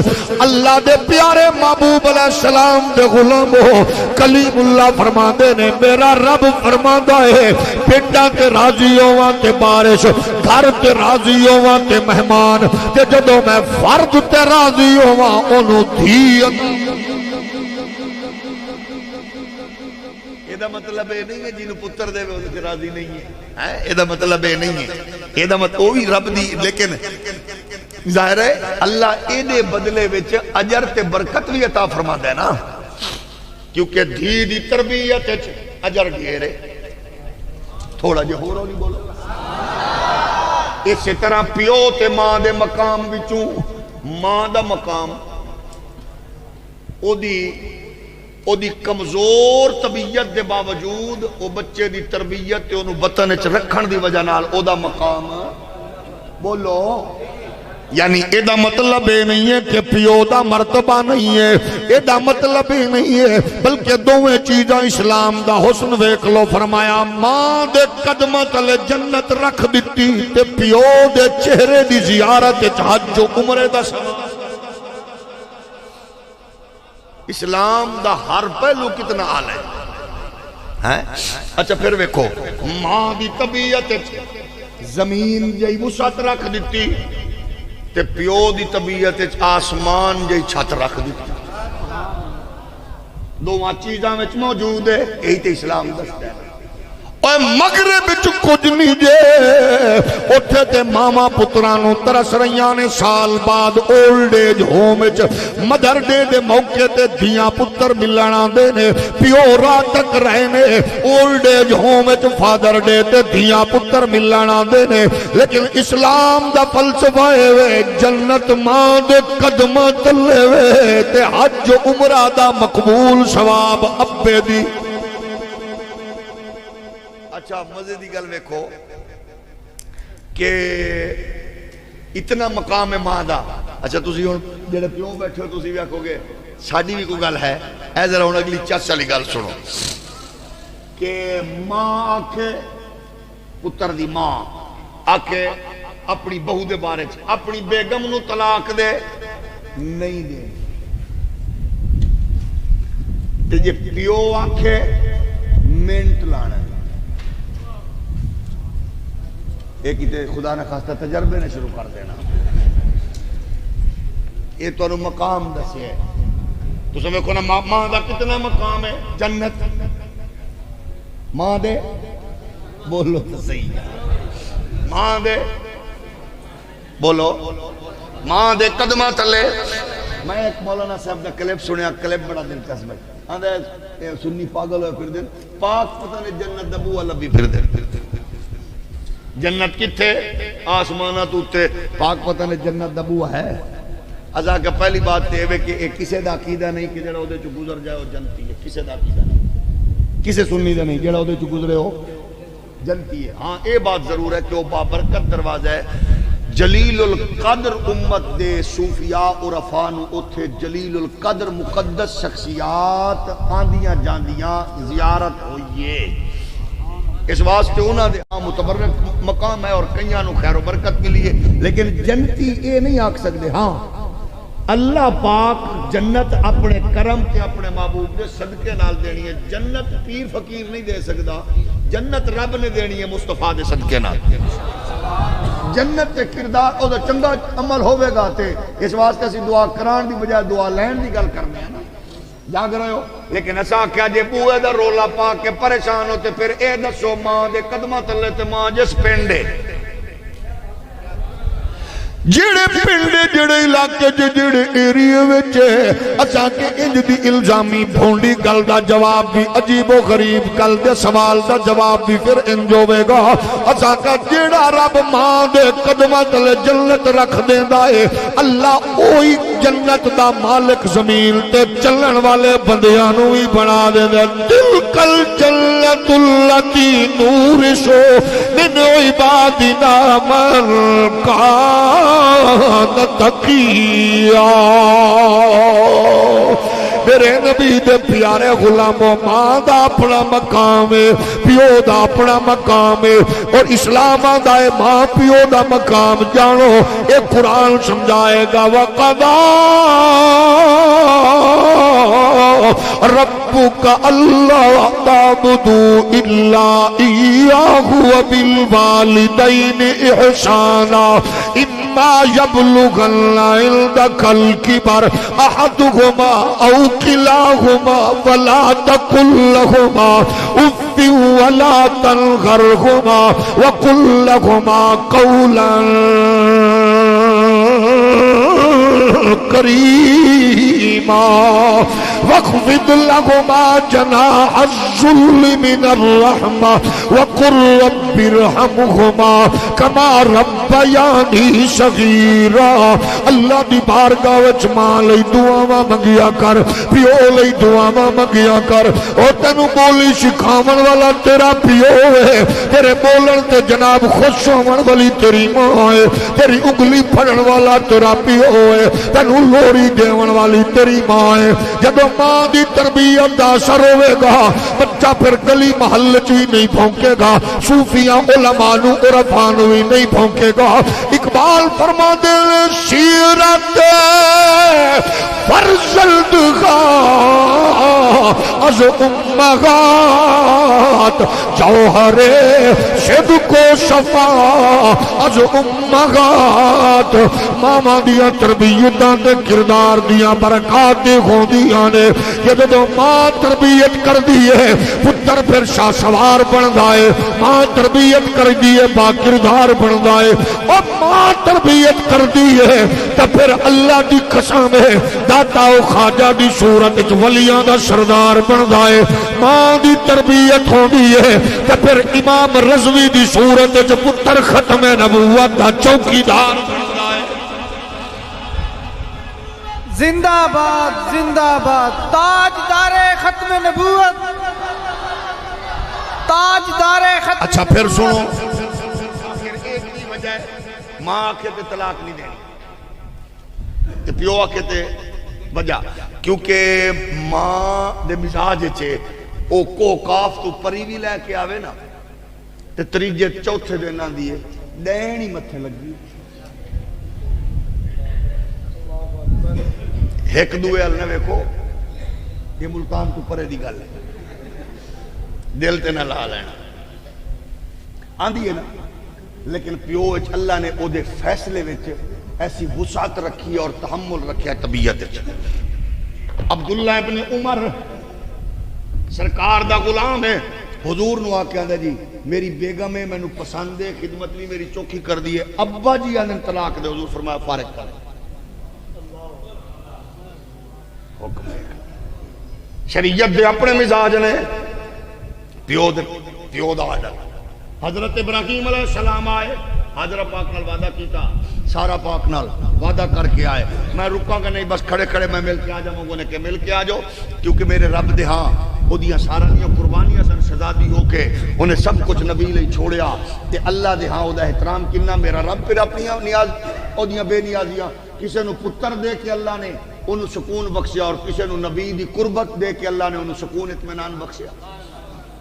اللہ دے پیارے محبوب علیہ السلام دے غلامو کلیم اللہ فرماندے نے میرا رب فرماندا ہے پنڈاں تے راضی ہوواں تے بارش گھر تے راضی ہوواں تے مہمان تے جدوں میں فرد تے راضی ہوواں اونوں دھی. یہ مطلب یہ نہیں ہے جنہوں پتر دے وہ راضی نہیں ہے یہ مطلب یہ نہیں ہے یہ مطلب وہی رب دی لیکن ظاہر ہے اللہ اے دے بدلے وچ اجر تے برکت بھی عطا فرماندا ہے نا کیونکہ دھی دی تربیت وچ اجر ڈھیر ہے. تھوڑا جہا ہو نہیں بولو. اسی طرح پیو تے ماں دے مقام وچوں ماں دا مقام او دی کمزور طبیعت دے باوجود او بچے دی تربیت تے انہوں بطن وچ رکھن دی وجہ نال او دا مقام بولو. یعنی ایدہ مطلب یہ نہیں ہے کہ پیو دا مرتبہ نہیں ہے ایدہ مطلب یہ نہیں ہے بلکہ دوویں چیزاں اسلام دا حسن ویکھ لو. فرمایا ماں دے قدمت علی جنت رکھ دیتی تے پیو دے چہرے دی زیارت حج و عمرے دا سبب. اسلام دا ہر پہلو کتنا اعلی ہے. اچھا پھر ویکھو ماں دی طبیعت زمین جئی وسعت رکھ دیتی تے پیو دی طبیعت آسمان جئی چھت رکھ دیتی. دونوں چیزاں وچ موجود ہے یہی تے اسلام دستا ہے. اوے مغرب وچ کچھ نہیں جے اوتھے تے ماما پتراں نوں ترس رہیاں نے سال بعد اولڈ ایج ہوم وچ مدر ڈے دے موقع تے دھیاں پتر ملن آندے نے پیو رات تک رہے نے اولڈ ایج ہوم وچ فادر ڈے تے دھیاں پتر ملن آندے نے لیکن اسلام دا فلسفہ اے جنت ماں دے قدماں تلے وے تے حج عمرہ دا مقبول ثواب ابے دی اچھا مزے دی گل ویکھو کہ اتنا مقام ہے ماں دا اچھا تسی ہن جڑے پیو بیٹھے ہو تسی بھی آکھو گے ساڈی بھی کوئی گل ہے اے ذرا ہن اگلی چس والی گل سنو کہ ماں آکھے پتر دی ماں آکھے اپنی بہو دے بارے چ اپنی بیگم نو طلاق دے نہیں دے تے جے پیو آکھے منٹ لانا ایک ہی خدا نہ خواستہ تجربے نے شروع کر دینا یہ تو مقام دسے ہے تو سمجھو کو نا ماں دا کتنا مقام ہے جنت ماں دے بولو تو صحیح ماں دے بولو ماں دے قدمہ تلے میں ایک مولانا صاحب دا کلپ سنیا کلپ بڑا دلچسپ ہے آندھا سنی پاگل ہوئے پھر دن پاک پتہ نے جنت دبو والا بھی پھر دن جنت کتھے آسمانہ توتے پاک پتہ نے جنت دبو ہے ازا کہ پہلی بات تے کہ ایک کسے دا عقیدہ نہیں کہ جڑا ہو دے چو گزر جائے ہو جنتی ہے کسے دا عقیدہ نہیں کسے سننی دا نہیں جڑا ہو دے چو گزرے ہو جنتی ہے ہاں اے بات ضرور ہے کہ وہ بابرکت دروازہ ہے جلیل القدر امت دے صوفیاء عرفانو اتھے جلیل القدر مقدس شخصیات آندیاں جاندیاں زیارت ہوئیے اس واسطے انہاں دے متبرک مقام ہے اور کئیاں نو خیر و برکت ملی ہے لیکن جنتی اے نہیں آکھ سکتے ہاں اللہ پاک جنت اپنے کرم کے اپنے محبوب دے صدقے نال دینی ہے جنت پیر فقیر نہیں دے سکتا جنت رب نے دینی ہے مصطفیٰ دے صدقے نال جنت کے کردار او دا چنگا عمل ہوئے گا تے اس واسطے اسی دعا کران دی بجائے دعا لین دی گل کرنے ہیں نا جاگ رہے ہو لیکن ایسا کیا جے بوئے دا رولا پا کے پریشان ہوتے پھر اے دسو ماں دے قدمہ تلے تے ماں جس پینڈے جڑے پنڈے جڑے علاقے جڑے ایریے وچے اچھا کہ انج دی الزامی بھونڈی گل دا جواب بھی عجیب و غریب گل دے سوال دا جواب بھی پھر انج ہوے گا اچھا کہ جڑا رب ماں دے قدماں تلے جنت رکھ دیندا اے اللہ اوہی جنت دا مالک زمین تے چلن والے بندیاں نوں ہی بنا دیندا تلکل جنت التی نورثو من عبادنا من کان تقیا میرے نبی دے پیارے غلاموں ماں دا اپنا مقام ہے پیو دا اپنا مقام ہے اور اسلام دا ماں پیو دا مقام جانو اے قرآن سمجھائے گا وَقَضَى رَبُّكَ أَلَّا تَعْبُدُوا إِلَّا إِيَّاهُ وَبِالْوَالِدَيْنِ إِحْسَانًا إِمَّا يَبْلُغَنَّ عِندَكَ الْكِبَرَ أَحَدُهُمَا أَوْ كِلَاهُمَا فَلَا تَقُل لَّهُمَا أُفٍّ وَلَا تَنْهَرْهُمَا وَقُل لَّهُمَا قَوْلًا كريما واخفض لهما جناح الذل من الرحمة وقل رب ارحمهما كما ربياني صغيرا اللہ دی بارگاہ وچ ماں لئی دعاواں منگیا کر پیو لئی دعاواں منگیا کر او تینو بولی سکھاون والا تیرا پیو ہے تیرے بولن تے جناب خوش ہون والی تیری ماں ہے تیری انگلی پھڑن والا تیرا پیو ہے تینو لوری دیون والی تیری ماں ہے جدو ماں دی تربیت دا اثر ہوئے گا بچہ پھر گلی محل چوی نہیں پھونکے گا صوفیاں علماء نو عرفاں نو ہی نہیں پھونکے گا اقبال فرما دے سیرت فرزند از امہات جوہر صدق و شفا از امہات ماما دیا تربیتاں دے کردار دیا برکات دے ہوندیاں نے یہ جو ماں تربیت کر دیئے پتر پھر شاہ سوار بن دائے ماں تربیت کر دیئے با کردار بن دائے اور ماں تربیت کر دیئے تو پھر اللہ دی قسم ہے داتا و خواجہ دی صورت ولیاں دا سردار بن دائے ماں دی تربیت ہو دیئے تو پھر امام رضوی دی صورت پتر ختم نبوت دا چوکیدار بن دائے زندہ باد تاجدار ختم نبوت تاجدار ختم اچھا پھر سنو پھر ایک ہی وجہ ہے ماں آکھے تے طلاق نہیں دینی تے پیو آکھے تے وجہ کیونکہ ماں دے مزاج چھے او کو کاف تو پری بھی لے کے آوے نا تے تریجے چوتھے دینا دیئے دین ہی متھے لگی ایک دوئے اللہ ویکھو یہ ملتان تو پرے دی گل ہے دل تے نہ لا لینا آندھی ہے نا لیکن پیو اللہ نے او دے فیصلے وچ ایسی وسعت رکھی اور تحمل رکھیا طبیعت وچ عبداللہ ابن عمر سرکار دا غلام ہے حضور نو آکھیا دے جی میری بیگم ہے مینوں پسند ہے خدمت نہیں میری چوکھی کر دیے ابا جی آنے طلاق دے حضور فرمایا فارغ کر حکم ہے شریعت دے اپنے مزاج نے پیو دا آڈر حضرت ابراہیم علیہ السلام آئے حضرت پاک نال وعدہ کیتا سارا پاک نال وعدہ کر کے آئے میں رکا گا نہیں بس کھڑے کھڑے میں مل کے آ جاؤں گا کہ مل کے آ جاؤ کیونکہ میرے رب دے ہاں وہ دیاں سارا دیاں قربانیاں سن شہزادی ہو کے انہیں سب کچھ نبی لئی چھوڑیا تے اللہ دے ہاں او دا احترام کننا میرا رب پھر اپنی نیاز او دیاں بے نیازیاں کسے نو پتر دے کے اللہ نے انہوں سکون بخشیا اور کسے نو نبی دی قربت دے کے اللہ نے انہوں سکون اطمینان بخشیا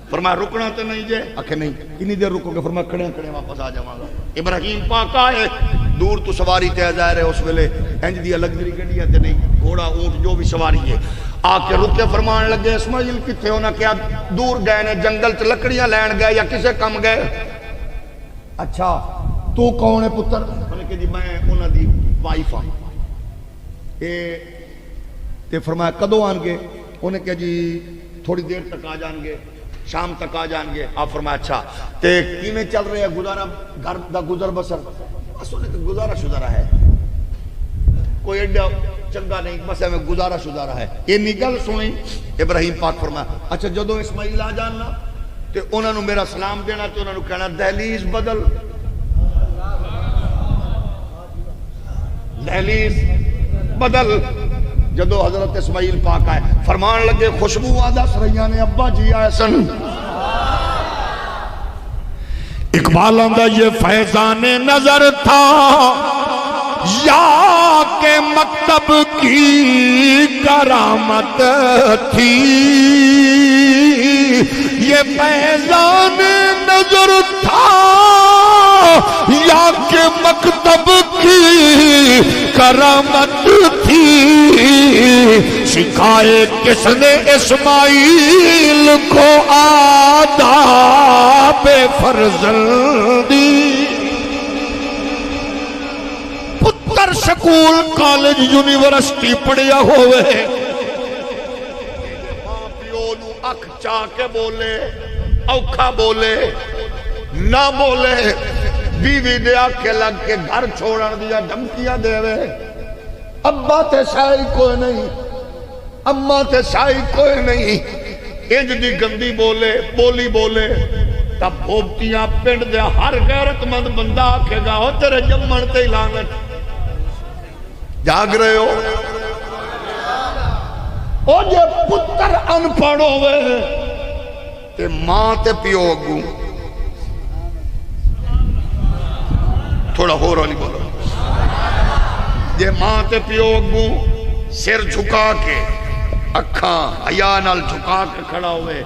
فرمایا رکنا تو نہیں جے آکھے نہیں کنی دیر رکو گے فرمایا کھڑے کھڑے واپس آ جاواں گا ابراہیم پاک آئے دور تو سواری تے ظاہر ہے اس ویلے انج دی لگزری گڈیاں تے نہیں گھوڑا اونٹ جو بھی سواری ہے آ کے رکے فرمان لگے اسماعیل کتھے ہونا کیا دور گئے نے جنگل تے لکڑیاں لین گئے یا کسے کم گئے اچھا تو کون ہے پتر انہیں کہ جی میں انہاں دی وائف ہاں تے فرمایا کدوں آن گے انہیں کہ جی تھوڑی دیر تک آ جان گے شام تک آ جان گے آپ فرمایا اچھا تے کیویں چل رہے ہیں گزارا گھر دا گزر بسر بس انہیں تو گزارا شزارا ہے کوئی ایڈا چنگا نہیں بس ہمیں گزارا شزارا ہے یہ نگل سنی ابراہیم پاک فرمایا اچھا جدو اسماعیل آ جاننا تے انہوں نے میرا سلام دینا تے انہوں نے کہنا دہلیز بدل دہلیز بدل جدو حضرت اسماعیل پاک آئے فرمان لگے خوشبو آدھا سریاں نے ابا جی آئے سن اقبال آندہ یہ فیضان نظر تھا یا کہ مکتب کی کرامت تھی یہ فیضان نظر تھا یا کہ مکتب کی کرامت تھی سکھائے کس نے اسماعیل کو آداب فرزندی پتر سکول کالج یونیورسٹی پڑھیا ہوئے ماں پیو نو اکھ چاہ کے بولے اوکھا بولے نہ بولے بیوی دے آکھے لگ کے گھر چھوڑن دیا دھمکیاں دے وے ابا تے شاہی کوئی نہیں اماں تے شاہی کوئی نہیں انج دی گندی بولے بولی بولے تب بھوپتیاں پنڈ دے ہر غیرت مند بندہ آکھے گا ہو تیرے جمن تے لانت جاگ رہے ہو او جے پتر ان پڑھ ہوئے تے ماں تے پیو اگوں تھوڑا ہو رہا نہیں بولو جے ماں تے پیو اگوں سر جھکا کے اکھاں حیا نال جھکا کے کھڑا ہوئے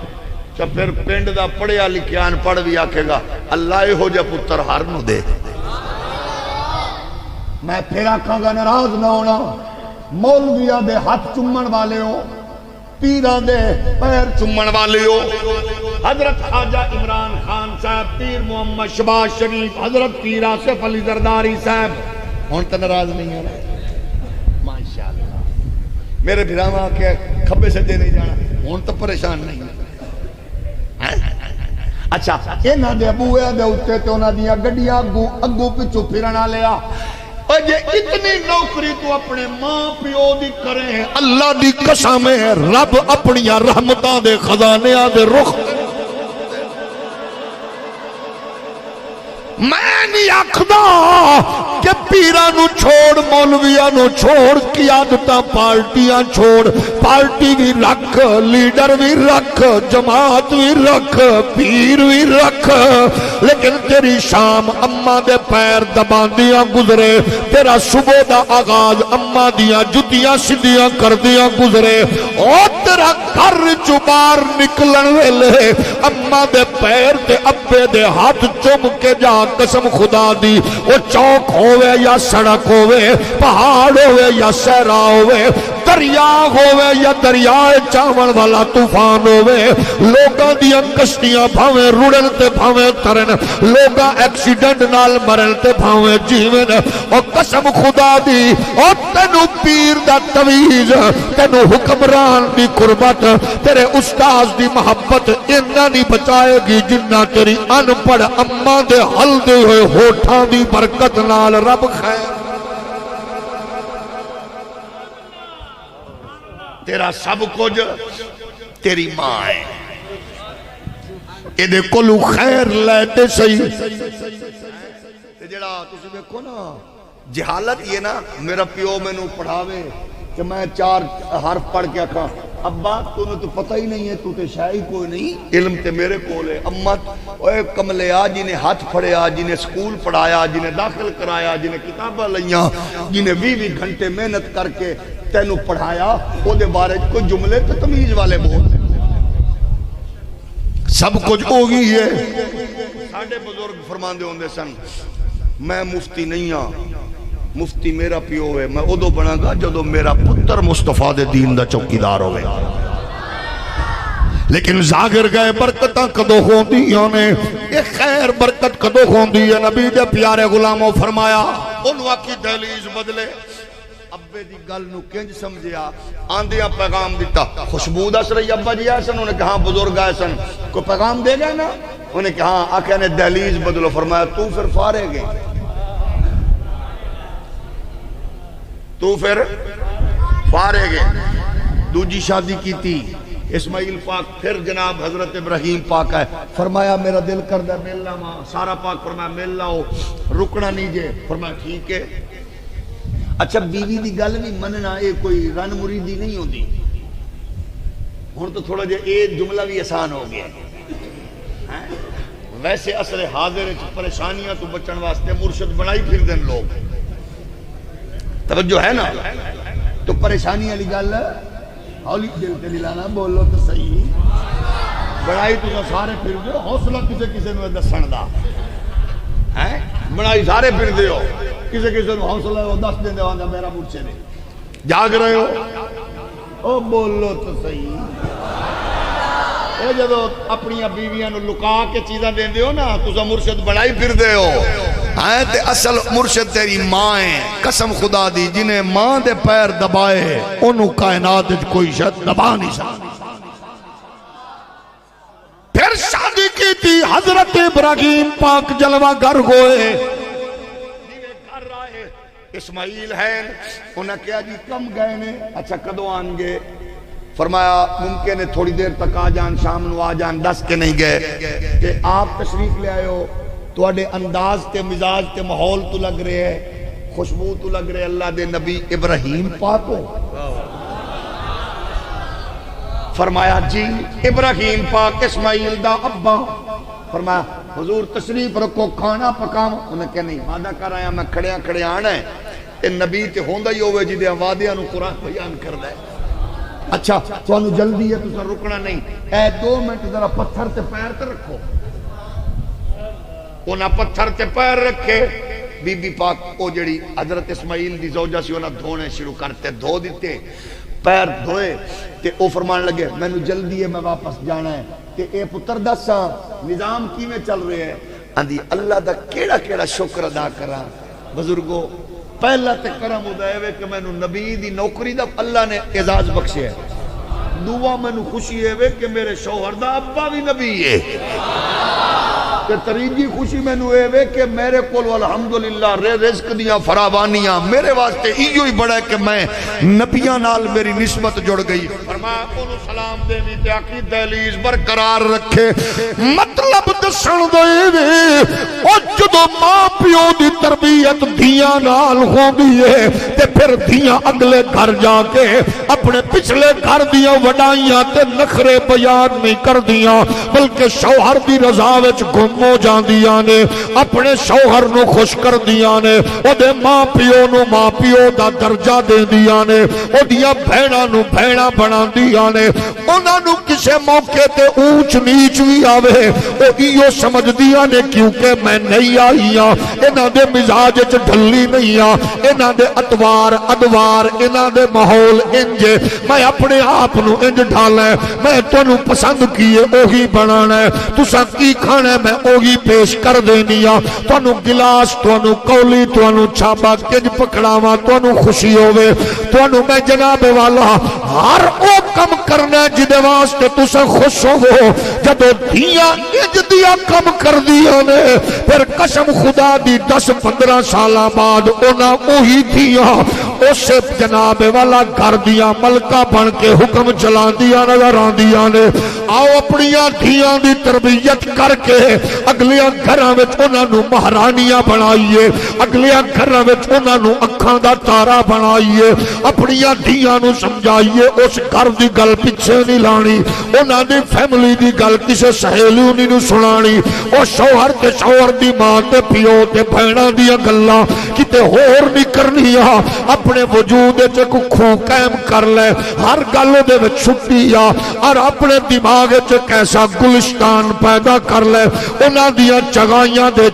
تو پھر پنڈ دا پڑھیا لکھیا ان پڑھ بھی آکھے گا اللہ ہو جا پتر ہر نو دے میں پھر آکھاں گا ناراض نہ ہونا مولویہ دے ہاتھ چمن والے ہو پیران دے پیر چمن والے ہو حضرت خواجہ عمران خان صاحب، پیر محمد شباز شریف، حضرت پیر آصف علی زرداری صاحب ہون تے ناراض نہیں ہے ماشاءاللہ میرے بھراواں کے کھبے سجے نہیں جانا ہون تے پریشان نہیں ہے۔ اچھا انہاں دے ابوئے دے اوتے تے انہاں دیاں گڈیاں اگوں پچھوں پھرن والے آ اور جے اتنی نوکری تو اپنے ماں پیو دی کرے ہیں اللہ دی قسم ہے رب اپنی رحمتاں دے خزانیاں دے رخ میں نہیں آکھدا کہ پیرانو چھوڑ مولویانو چھوڑ قیادتاں پارٹیاں چھوڑ پارٹی بھی رکھ لیڈر بھی رکھ جماعت بھی رکھ پیر بھی رکھ لیکن تیری شام اماں دے پیر دباندیاں گزرے تیرا صبح دا آغاز اماں دیاں جتیاں سدیاں کردیاں گزرے اور تیرا گھر چبار نکلن ویلے اماں دے پیر تے ابے دے ہاتھ چم کے جا قسم خدا دی وہ چوک ہوئے یا سڑک ہوئے پہاڑ ہوئے یا صحرا ہوئے دریا ہوئے یا دریائے چاول والا طوفان ہوئے لوگاں دیاں کشتیاں بھاویں رڑن تے بھاویں ترن لوگاں ایکسیڈنٹ نال مرن تے بھاویں جیون اور قسم خدا دی اور تینو پیر دا تویز تینو حکمران دی قربت تیرے استاذ دی محبت انہاں نہیں بچائے گی جنہ تیری ان پڑھ اماں دے حل دے ہوئے ہوٹھاں دی برکت نال رب خیر تیرا سب کچھ تیری ماں ہے ایدے کلو خیر لیتے صحیح جڑا تسی دیکھو نا جہالت یہ نا میرا پیو میں نو پڑھاوے کہ میں 4 حرف پڑھ کے کہا ابا تو نے تو پتہ ہی نہیں ہے تو تے شاہی کوئی نہیں علم تے میرے کولے اماں اوے کملے آ جنہیں ہاتھ پھڑے آ جنہیں سکول پڑھایا جنہیں داخل کرایا جنہیں کتابہ لیاں جنہیں 20 گھنٹے محنت کر کے تینو پڑھایا او دے بارے کوئی جملے تے تمیز والے بول سب کچھ ہوگی ہے ساڑھے بزرگ فرماندے ہوندے سن میں مفتی نہیں ہاں مفتی میرا پیو ہے میں ادو بنا گا جدو میرا پتر مصطفیٰ دے دین دا چوکیدار ہوئے لیکن زاگر گئے برکتاں کدو ہوندیاں نے ایک خیر برکت کدو ہوندی ہے نبی دے پیارے غلاموں فرمایا انہوں کی دہلیز بدلے ابے دی گل نو کنج سمجھیا آندیاں پیغام دیتا خوشبود اس رہی ابا جی ایسن انہوں نے کہا بزرگ ایسن کوئی پیغام دے گئے نا انہوں نے کہا آکھا نے دہلیز بدلو فرمایا تو پھر فارغ ہے تو پھر فارغ ہے دوجی شادی کی تھی اسماعیل پاک پھر جناب حضرت ابراہیم پاک ہے فرمایا میرا دل کردہ ملنا ماں سارا پاک فرمایا ملنا ہو رکنا نہیں جے فرمایا ٹھیک ہے اچھا بیوی دی گل بھی مننا اے کوئی رن مریدی نہیں ہوتی ہون تو تھوڑا جے ایک جملہ بھی آسان ہو گیا ویسے اصل حاضر پریشانیاں تو بچن واسطے مرشد بنائی پھر دن لوگ توجہ ہے نا تو پریشانی علی گل ہولی دل تے لانا بولو تو صحیح بڑائی تو سارے پھر دے حوصلہ کسے نو دسن دا ہیں بڑائی سارے پھر دے ہو کسے نو حوصلہ وہ دس دین دے واندا میرا مرشد ہے جاگ رہے ہو او بولو تو صحیح اے جدو اپنی بیویاں نو لکا کے چیزاں دین دے ہو نا تسا مرشد بڑائی پھر دے ہو آئے تے اصل مرشد تیری ماں ہے قسم خدا دی جنہیں ماں دے پیر دبائے انہوں کائنات کوئی شد دبا نہیں سکتا پھر شادی کی تھی حضرت ابراہیم پاک جلوہ گر ہوئے اسماعیل ہے انہیں کیا جی کم گئے نے اچھا کدو آن گے فرمایا ممکن ہے تھوڑی دیر تک آ جان شام نو آ جان 10 کے نہیں گئے کہ آپ تشریف لے آئے ہو تو اڈے انداز تے مزاج تے ماحول تو لگ رہے ہیں خوشبو تو لگ رہے اللہ دے نبی ابراہیم پاک ہو فرمایا جی ابراہیم پاک اسماعیل دا ابا فرمایا حضور تشریف رکھو کھانا پکاو انہیں کہ نہیں وعدہ کر آیا میں کھڑے آنا ہے تے نبی تے ہوندہ ہی ہوئے جی دے وعدیاں نو قرآن بیان کر دے اچھا تو انہوں جلدی ہے تو سر رکنا نہیں اے 2 منٹ ذرا پتھر تے پیر تے رکھو انہاں پتھر تے پیر رکھے بی بی پاک او جڑی حضرت اسماعیل دی زوجہ سی انہاں دھونے شروع کرتے دھو دیتے پیر دھوئے تے او فرمان لگے مینوں جلدی ہے میں واپس جانا ہے تے اے پتر دساں نظام کیویں چل رہے ہے آندی اللہ دا کیڑا کیڑا شکر ادا کراں بزرگو پہلا تے کرم ادائے کہ مینوں نبی دی نوکری دا اللہ نے اعزاز بخشیا ہے دعا مینوں خوشی ہے کہ میرے شوہر دا ابا بھی نبی ہے کہ تریجی خوشی مینوں اے کہ میرے کول الحمدللہ رزق دیاں فراوانیاں میرے واسطے ایو ہی بڑا ہے کہ میں نبیاں نال میری نسبت جڑ گئی فرمایا انہوں سلام دینی تے آقی دہلیز برقرار رکھے مطلب دسن دے او جدو ماں پیو دی تربیت دھیاں نال ہوندی ہے تے پھر دھیاں اگلے گھر جا کے اپنے پچھلے گھر دیاں وڈائیاں تے نخرے بیان نہیں کر دیاں بلکہ شوہر دی رضا وچ گم ہو جاندیاں نے اپنے شوہر نو خوش کر دیاں نے او دے ماں پیو نو ماں پیو دا درجہ دے دیاں نے او دیاں بہناں نو بہناں بنا دیاں نے انہاں نو کسے موقع تے اونچ نیچ بھی آوے او ایو سمجھ دیاں نے کیونکہ میں نہیں آئی ہاں انہاں دے مزاج وچ ڈھلی نہیں ہاں انہاں دے ادوار انہاں دے ماحول انج میں اپنے آپ نو انج ڈھالا ہے میں تانوں پسند کیے اوہی بنانا ہے تساں کی کھانا ہے میں اوہی پیش کر دینی ہاں تانوں گلاس تانوں کولی تانوں چھابا کنج پکڑاواں تانوں خوشی ہوے تانوں میں جناب والا ہر او کم کرنا ہے جدے واسطے تساں خوش ہوو جدو دھیاں انج دیا کم کر دیا نے پھر قسم خدا دی 10-15 سالہ بعد انہاں اوہی دھیاں اس جناب والا گھر دیا ملکہ بن کے حکم چلا دیا نظر آن دیا نے آؤ اپنیاں دھیاں دی تربیت کر کے اگلیاں گھراں وچ انہاں نو مہرانیاں بنائیے اگلیاں گھراں وچ انہاں نو اکھاں دا تارا بنائیے اپنیاں دھیاں نو سمجھائیے اس گھر دی گل پیچھے نہیں لانی انہاں دی فیملی دی گل کسے سہیلی نہیں نو سنانی او شوہر تے شوہر دی ماں تے پیو تے بہناں دیاں گلاں کتے ہور نہیں کرنیاں اپنے وجود وچ کو کھو قائم کر لے ہر گل دے وچ چھٹی آ اور اپنے دماغ وچ کیسا گلستان پیدا کر لے انہاں دیاں چگائیاں دے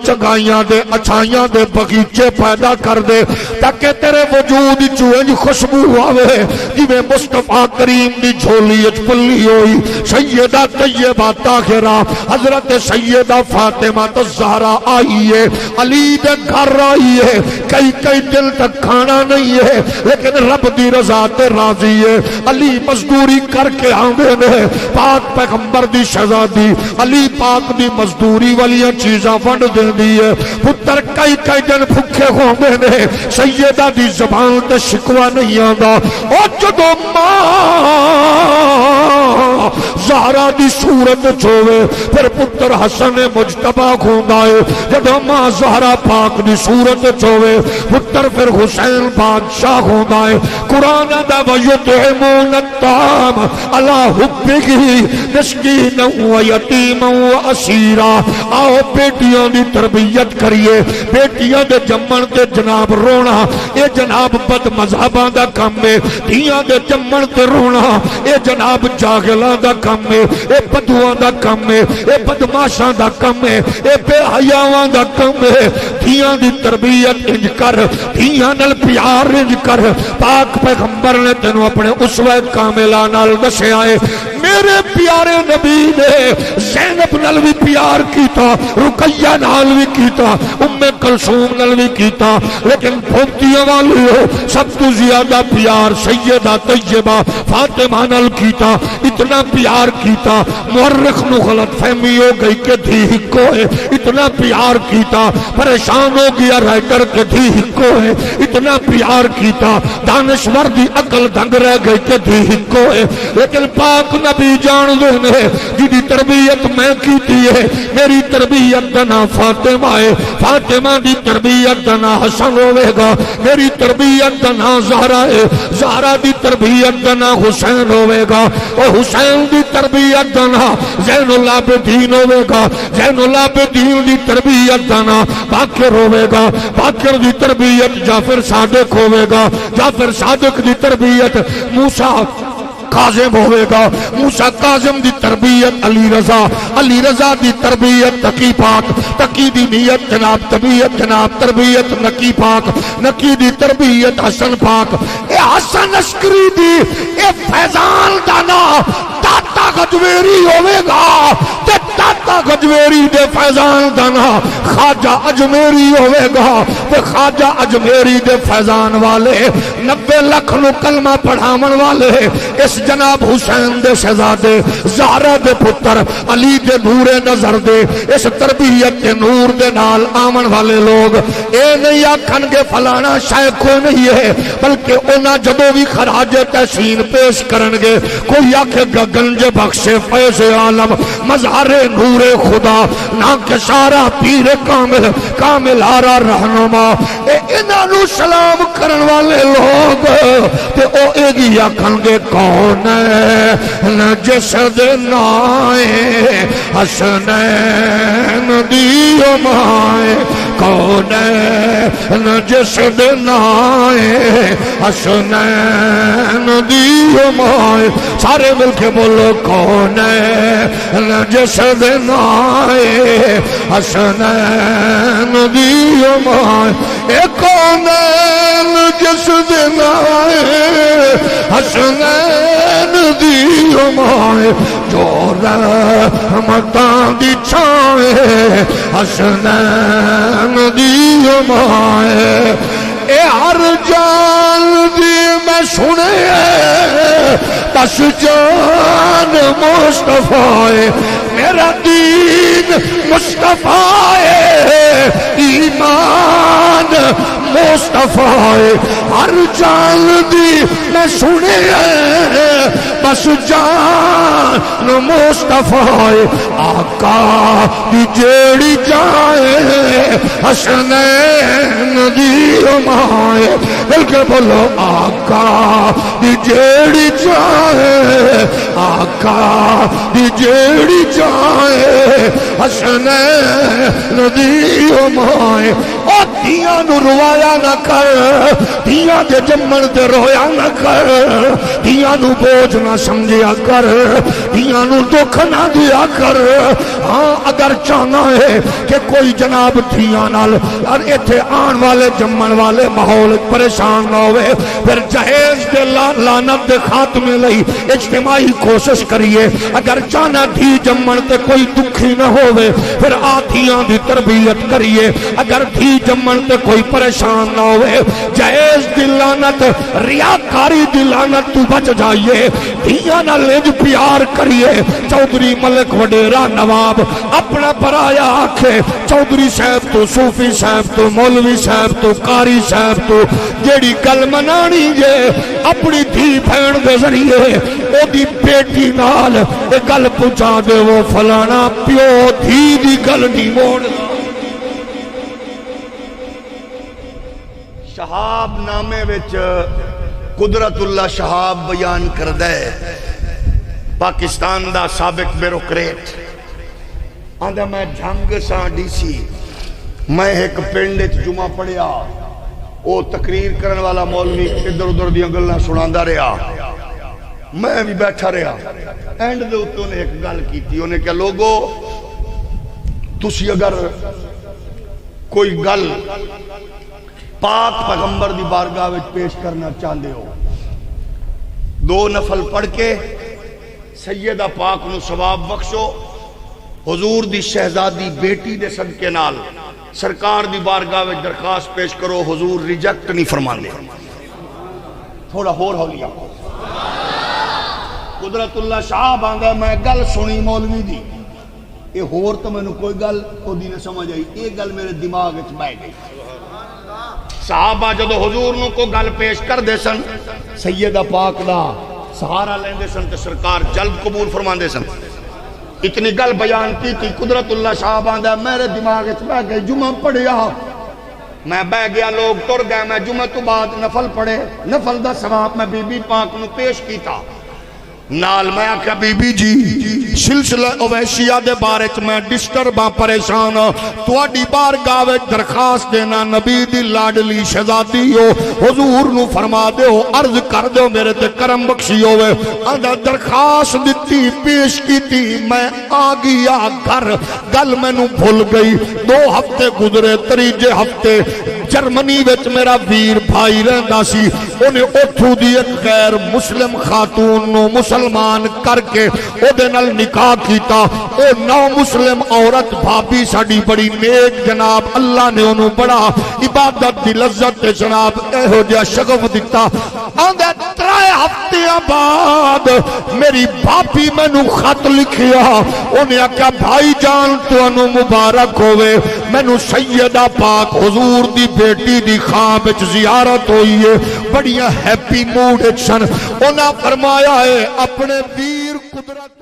اچھائیاں دے باغیچے پیدا کر دے تاکہ تیرے وجود وچ انج خوشبو آوے جویں مصطفیٰ کریم دی جھولی وچ پلی ہوئی سیدہ طیبہ طاہرہ حضرت سیدہ فاطمہ الزہرا آئی ہے علی دے گھر آئی ہے کئی دل تک کھانا نہیں ہے لیکن رب دی رضا تے راضی ہے علی مزدوری کر کے آندے نے پاک پیغمبر دی شہزادی علی پاک دی مزدوری والیاں چیزاں ونڈ دیندی ہے پتر کئی دن بھکھے ہوندے نے سیدہ دی زبان تے شکوا نہیں آندا او جدو ماں زہرا دی صورت چھوے پھر پتر حسن مجتبہ کھوندا ہے جدو ماں زہرا پاک دی صورت چھوے پتر پھر حسین بادشاہ ہوندا ہے قرآن دا وَيُطْعِمُونَ الطَّعَامَ عَلَىٰ حُبِّهِ مِسْكِینًا وَیَتِیمًا وَأَسِیرًا آؤ بیٹیاں دی تربیت کریے بیٹیاں دے جمن تے جناب رونا اے جناب بد مذہباں دا کم ہے دھیاں دے جمن تے رونا اے جناب جاہلاں دا کم ہے اے بدواں دا کم ہے اے بدماشاں دا کم ہے اے بے حیاواں دا کم ہے دھیاں دی تربیت انج کر دھیاں نال پیار انج کر پاک پیغمبر نے تینوں اپنے اسوہ کاملہ نال دسیا ہے میرے پیارے نبی نے زینب نال بھی پیار کیتا رقیہ نال بھی کیتا ام کلثوم نال بھی کیتا لیکن پھونتیاں والی ہو سب تو زیادہ پیار سیدہ طیبہ فاطمہ نال کیتا اتنا پیار کیتا مورخ نو غلط فہمی ہو گئی کہ دھی ہکو ہے اتنا پیار کیتا پریشان ہو گیا رائٹر کہ دھی ہکو ہے اتنا پیار کیتا دانشور دی عقل دنگ رہ گئی کہ دھی ہکو ہے لیکن پاک نبی جان دے نے جی تربیت میں کیتی ہے میری تربیت دنا فاطمہ ہے فاطمہ دی تربیت دنا حسن ہوئے گا میری تربیت دنا زہرا ہے زہرا دی تربیت دنا حسین ہوئے گا اور حسین دی تربیت دنا زین العابدین ہوئے گا زین العابدین دی تربیت دنا باقر ہوئے گا باقر دی تربیت جعفر صادق ہوئے گا جعفر صادق دی تربیت موسیٰ کاظم ہوئے گا. موسیٰ کاظم دی تربیت علی رضا دی تربیت تقی پاک, تقی دی نیت جناب طبیعت جناب تربیت نقی پاک, نقی دی تربیت حسن پاک. اے حسن عسکری دی اے فیضان دانا داتا گجویری ہوئے گا, تے داتا گجویری دے فیضان دانا خواجہ اجمیری ہوئے گا, تے خواجہ اجمیری دے فیضان والے 90 لاکھ نو کلمہ پڑھامن والے اس جناب حسین دے شہزادے زہرا دے پتر علی دے نور نظر دے اس تربیت دے نور دے نال آمن والے لوگ اے نہیں آکھن گے فلانا شیخ کو نہیں ہے, بلکہ اونا جدو بھی خراج تحسین پیش کرنگے کوئی آکھے گا گنج بخش فیض عالم مظہر نور خدا نا کشارہ پیر کامل آرہ رہنما. اے انہوں سلام کرن والے لوگ تے او ایگی آکھن گے کون ہے جس دے نائے حسنین دیو مائے, کون ہے جس دے نائے حسنین دیو مائے. سارے مل کے بولو کون ہے جس دے نائے حسنین دیو مائے. اے کون ہے جس دے نائے حسنین دیو مائے, جو رحمتاں دی چھائے حسنین دیو مائے. اے ہر جان دی میں سنے بس جان مصطفیٰ, میرا دین مصطفیٰ, ایمان مصطفیٰ. ہر جان دی میں سنے بس جان مصطفیٰ, آقا دی جیڑی جائے حسنین دیو مائے. بلکہ بولو آقا دی جیڑی جائے, آقا دی جیڑی جائے حسنین دیو مائے. او دیاں نو روایا نہ کر, دیاں دے جمن دے رویا نہ کر, دیاں نو بوجھ نہ سمجھیا کر, دیاں نو دکھ نہ دیا کر. ہاں اگر چاہنا ہے کہ کوئی جناب دیاں نال اور ایتھے آن والے جمن والے ماحول پریشان نہ ہوئے, پھر جہیز دے لعنت دے خاتمے لئی اجتماعی کوشش کریے. اگر چاہنا دھی جمن تے کوئی دکھی نہ ہوئے, پھر آدھیاں دی تربیت کریے. اگر دھی جمن تے کوئی پریشان نہ ہوئے, جہیز دی لعنت ریاکاری دی لعنت تو بچ جائیے. دھیاں نہ لنج پیار کریے. چودھری ملک وڈیرا نواب اپنا پرایا آکھے چودھری صاحب تو صوفی صاحب تو مولوی صاحب تو قاری صاحب تو جیڑی گل منانی جے اپنی دھی بھین دے ذریعے او دی بیٹی نال اے گل پہنچا دے, وہ فلانا پیو دھی دی گل نہیں موڑ. شہاب نامے وچ قدرت اللہ شہاب بیان کر دے, پاکستان دا سابق بیروکریٹ آندھا میں جھنگ سا ڈی سی, میں ایک پنڈ جمعہ پڑھیا, او تقریر کرن والا مولوی ادھر ادھر دیاں گلاں سناندا رہا, میں بھی بیٹھا رہا. اینڈ دے اوتے نے ایک گل کیتی, انہیں کہ لوگو تسی اگر کوئی گل پاک پیغمبر دی بارگاہ وچ پیش کرنا چاہندے ہو, 2 نفل پڑھ کے سیدہ پاک نو ثواب بخشو, حضور دی شہزادی بیٹی دے صدقے نال سرکار دی بارگاہ وچ درخواست پیش کرو, حضور ریجیکٹ نہیں فرماندے. تھوڑا ہور ہولی آکو. قدرت اللہ شاہ آندا میں گل سنی مولوی دی, اے ہور تو میں نے کوئی گل تو دی نہ سمجھ آئی, اے گل میرے دماغ وچ بہ گئی. صحابہ جدو حضور نو کو گل پیش کر دے سن, سیدہ پاک دا سہارا لیندے سن تے سرکار جلد قبول فرماندے سن. اتنی گل بیان کی تھی. قدرت اللہ شاہ باندھا میرے دماغ اس بہ گئے, جمعہ پڑھیا, میں بہ گیا, لوگ ٹر گئے, میں جمعہ تو بعد نفل پڑھے, نفل دا ثواب میں بی بی پاک نو پیش کیتا. نال میں آکھا بی بی جی سلسلہ اویشیہ دے بارے چ میں ڈسٹرب ہاں پریشان تواڈی بارگاہ وچ درخواست دینا نبی دی لاڈلی شہزادی ہو حضور نو فرما دیو عرض کر دیو میرے تے کرم بخشی ہوئے آندا درخواست دتی پیش کیتی میں آ گیا گھر گل مینوں بھول گئی 2 ہفتے گزرے تریجے ہفتے جرمنی وچ میرا ویر بھائی رہندا سی انہیں اوتھوں دی ایک غیر مسلم خاتون نو مسلمان کر کے او دے نال نکاح کیتا او نو مسلم عورت بھابی ساڈی بڑی نیک جناب اللہ نے انہوں بڑا عبادت دی لذت تے جناب ایہو جہا شغف دتا آندے 3 ہفتیاں بعد میری بھابی مینوں خط لکھیا انہیں آکھیا بھائی جان تانوں مبارک ہوئے مینوں سیدہ پاک حضور دی بیٹی دی خواب وچ زیارت ہوئی ہے بڑی ہیپی موڈ سن انہاں فرمایا ہے اپنے ویر قدرت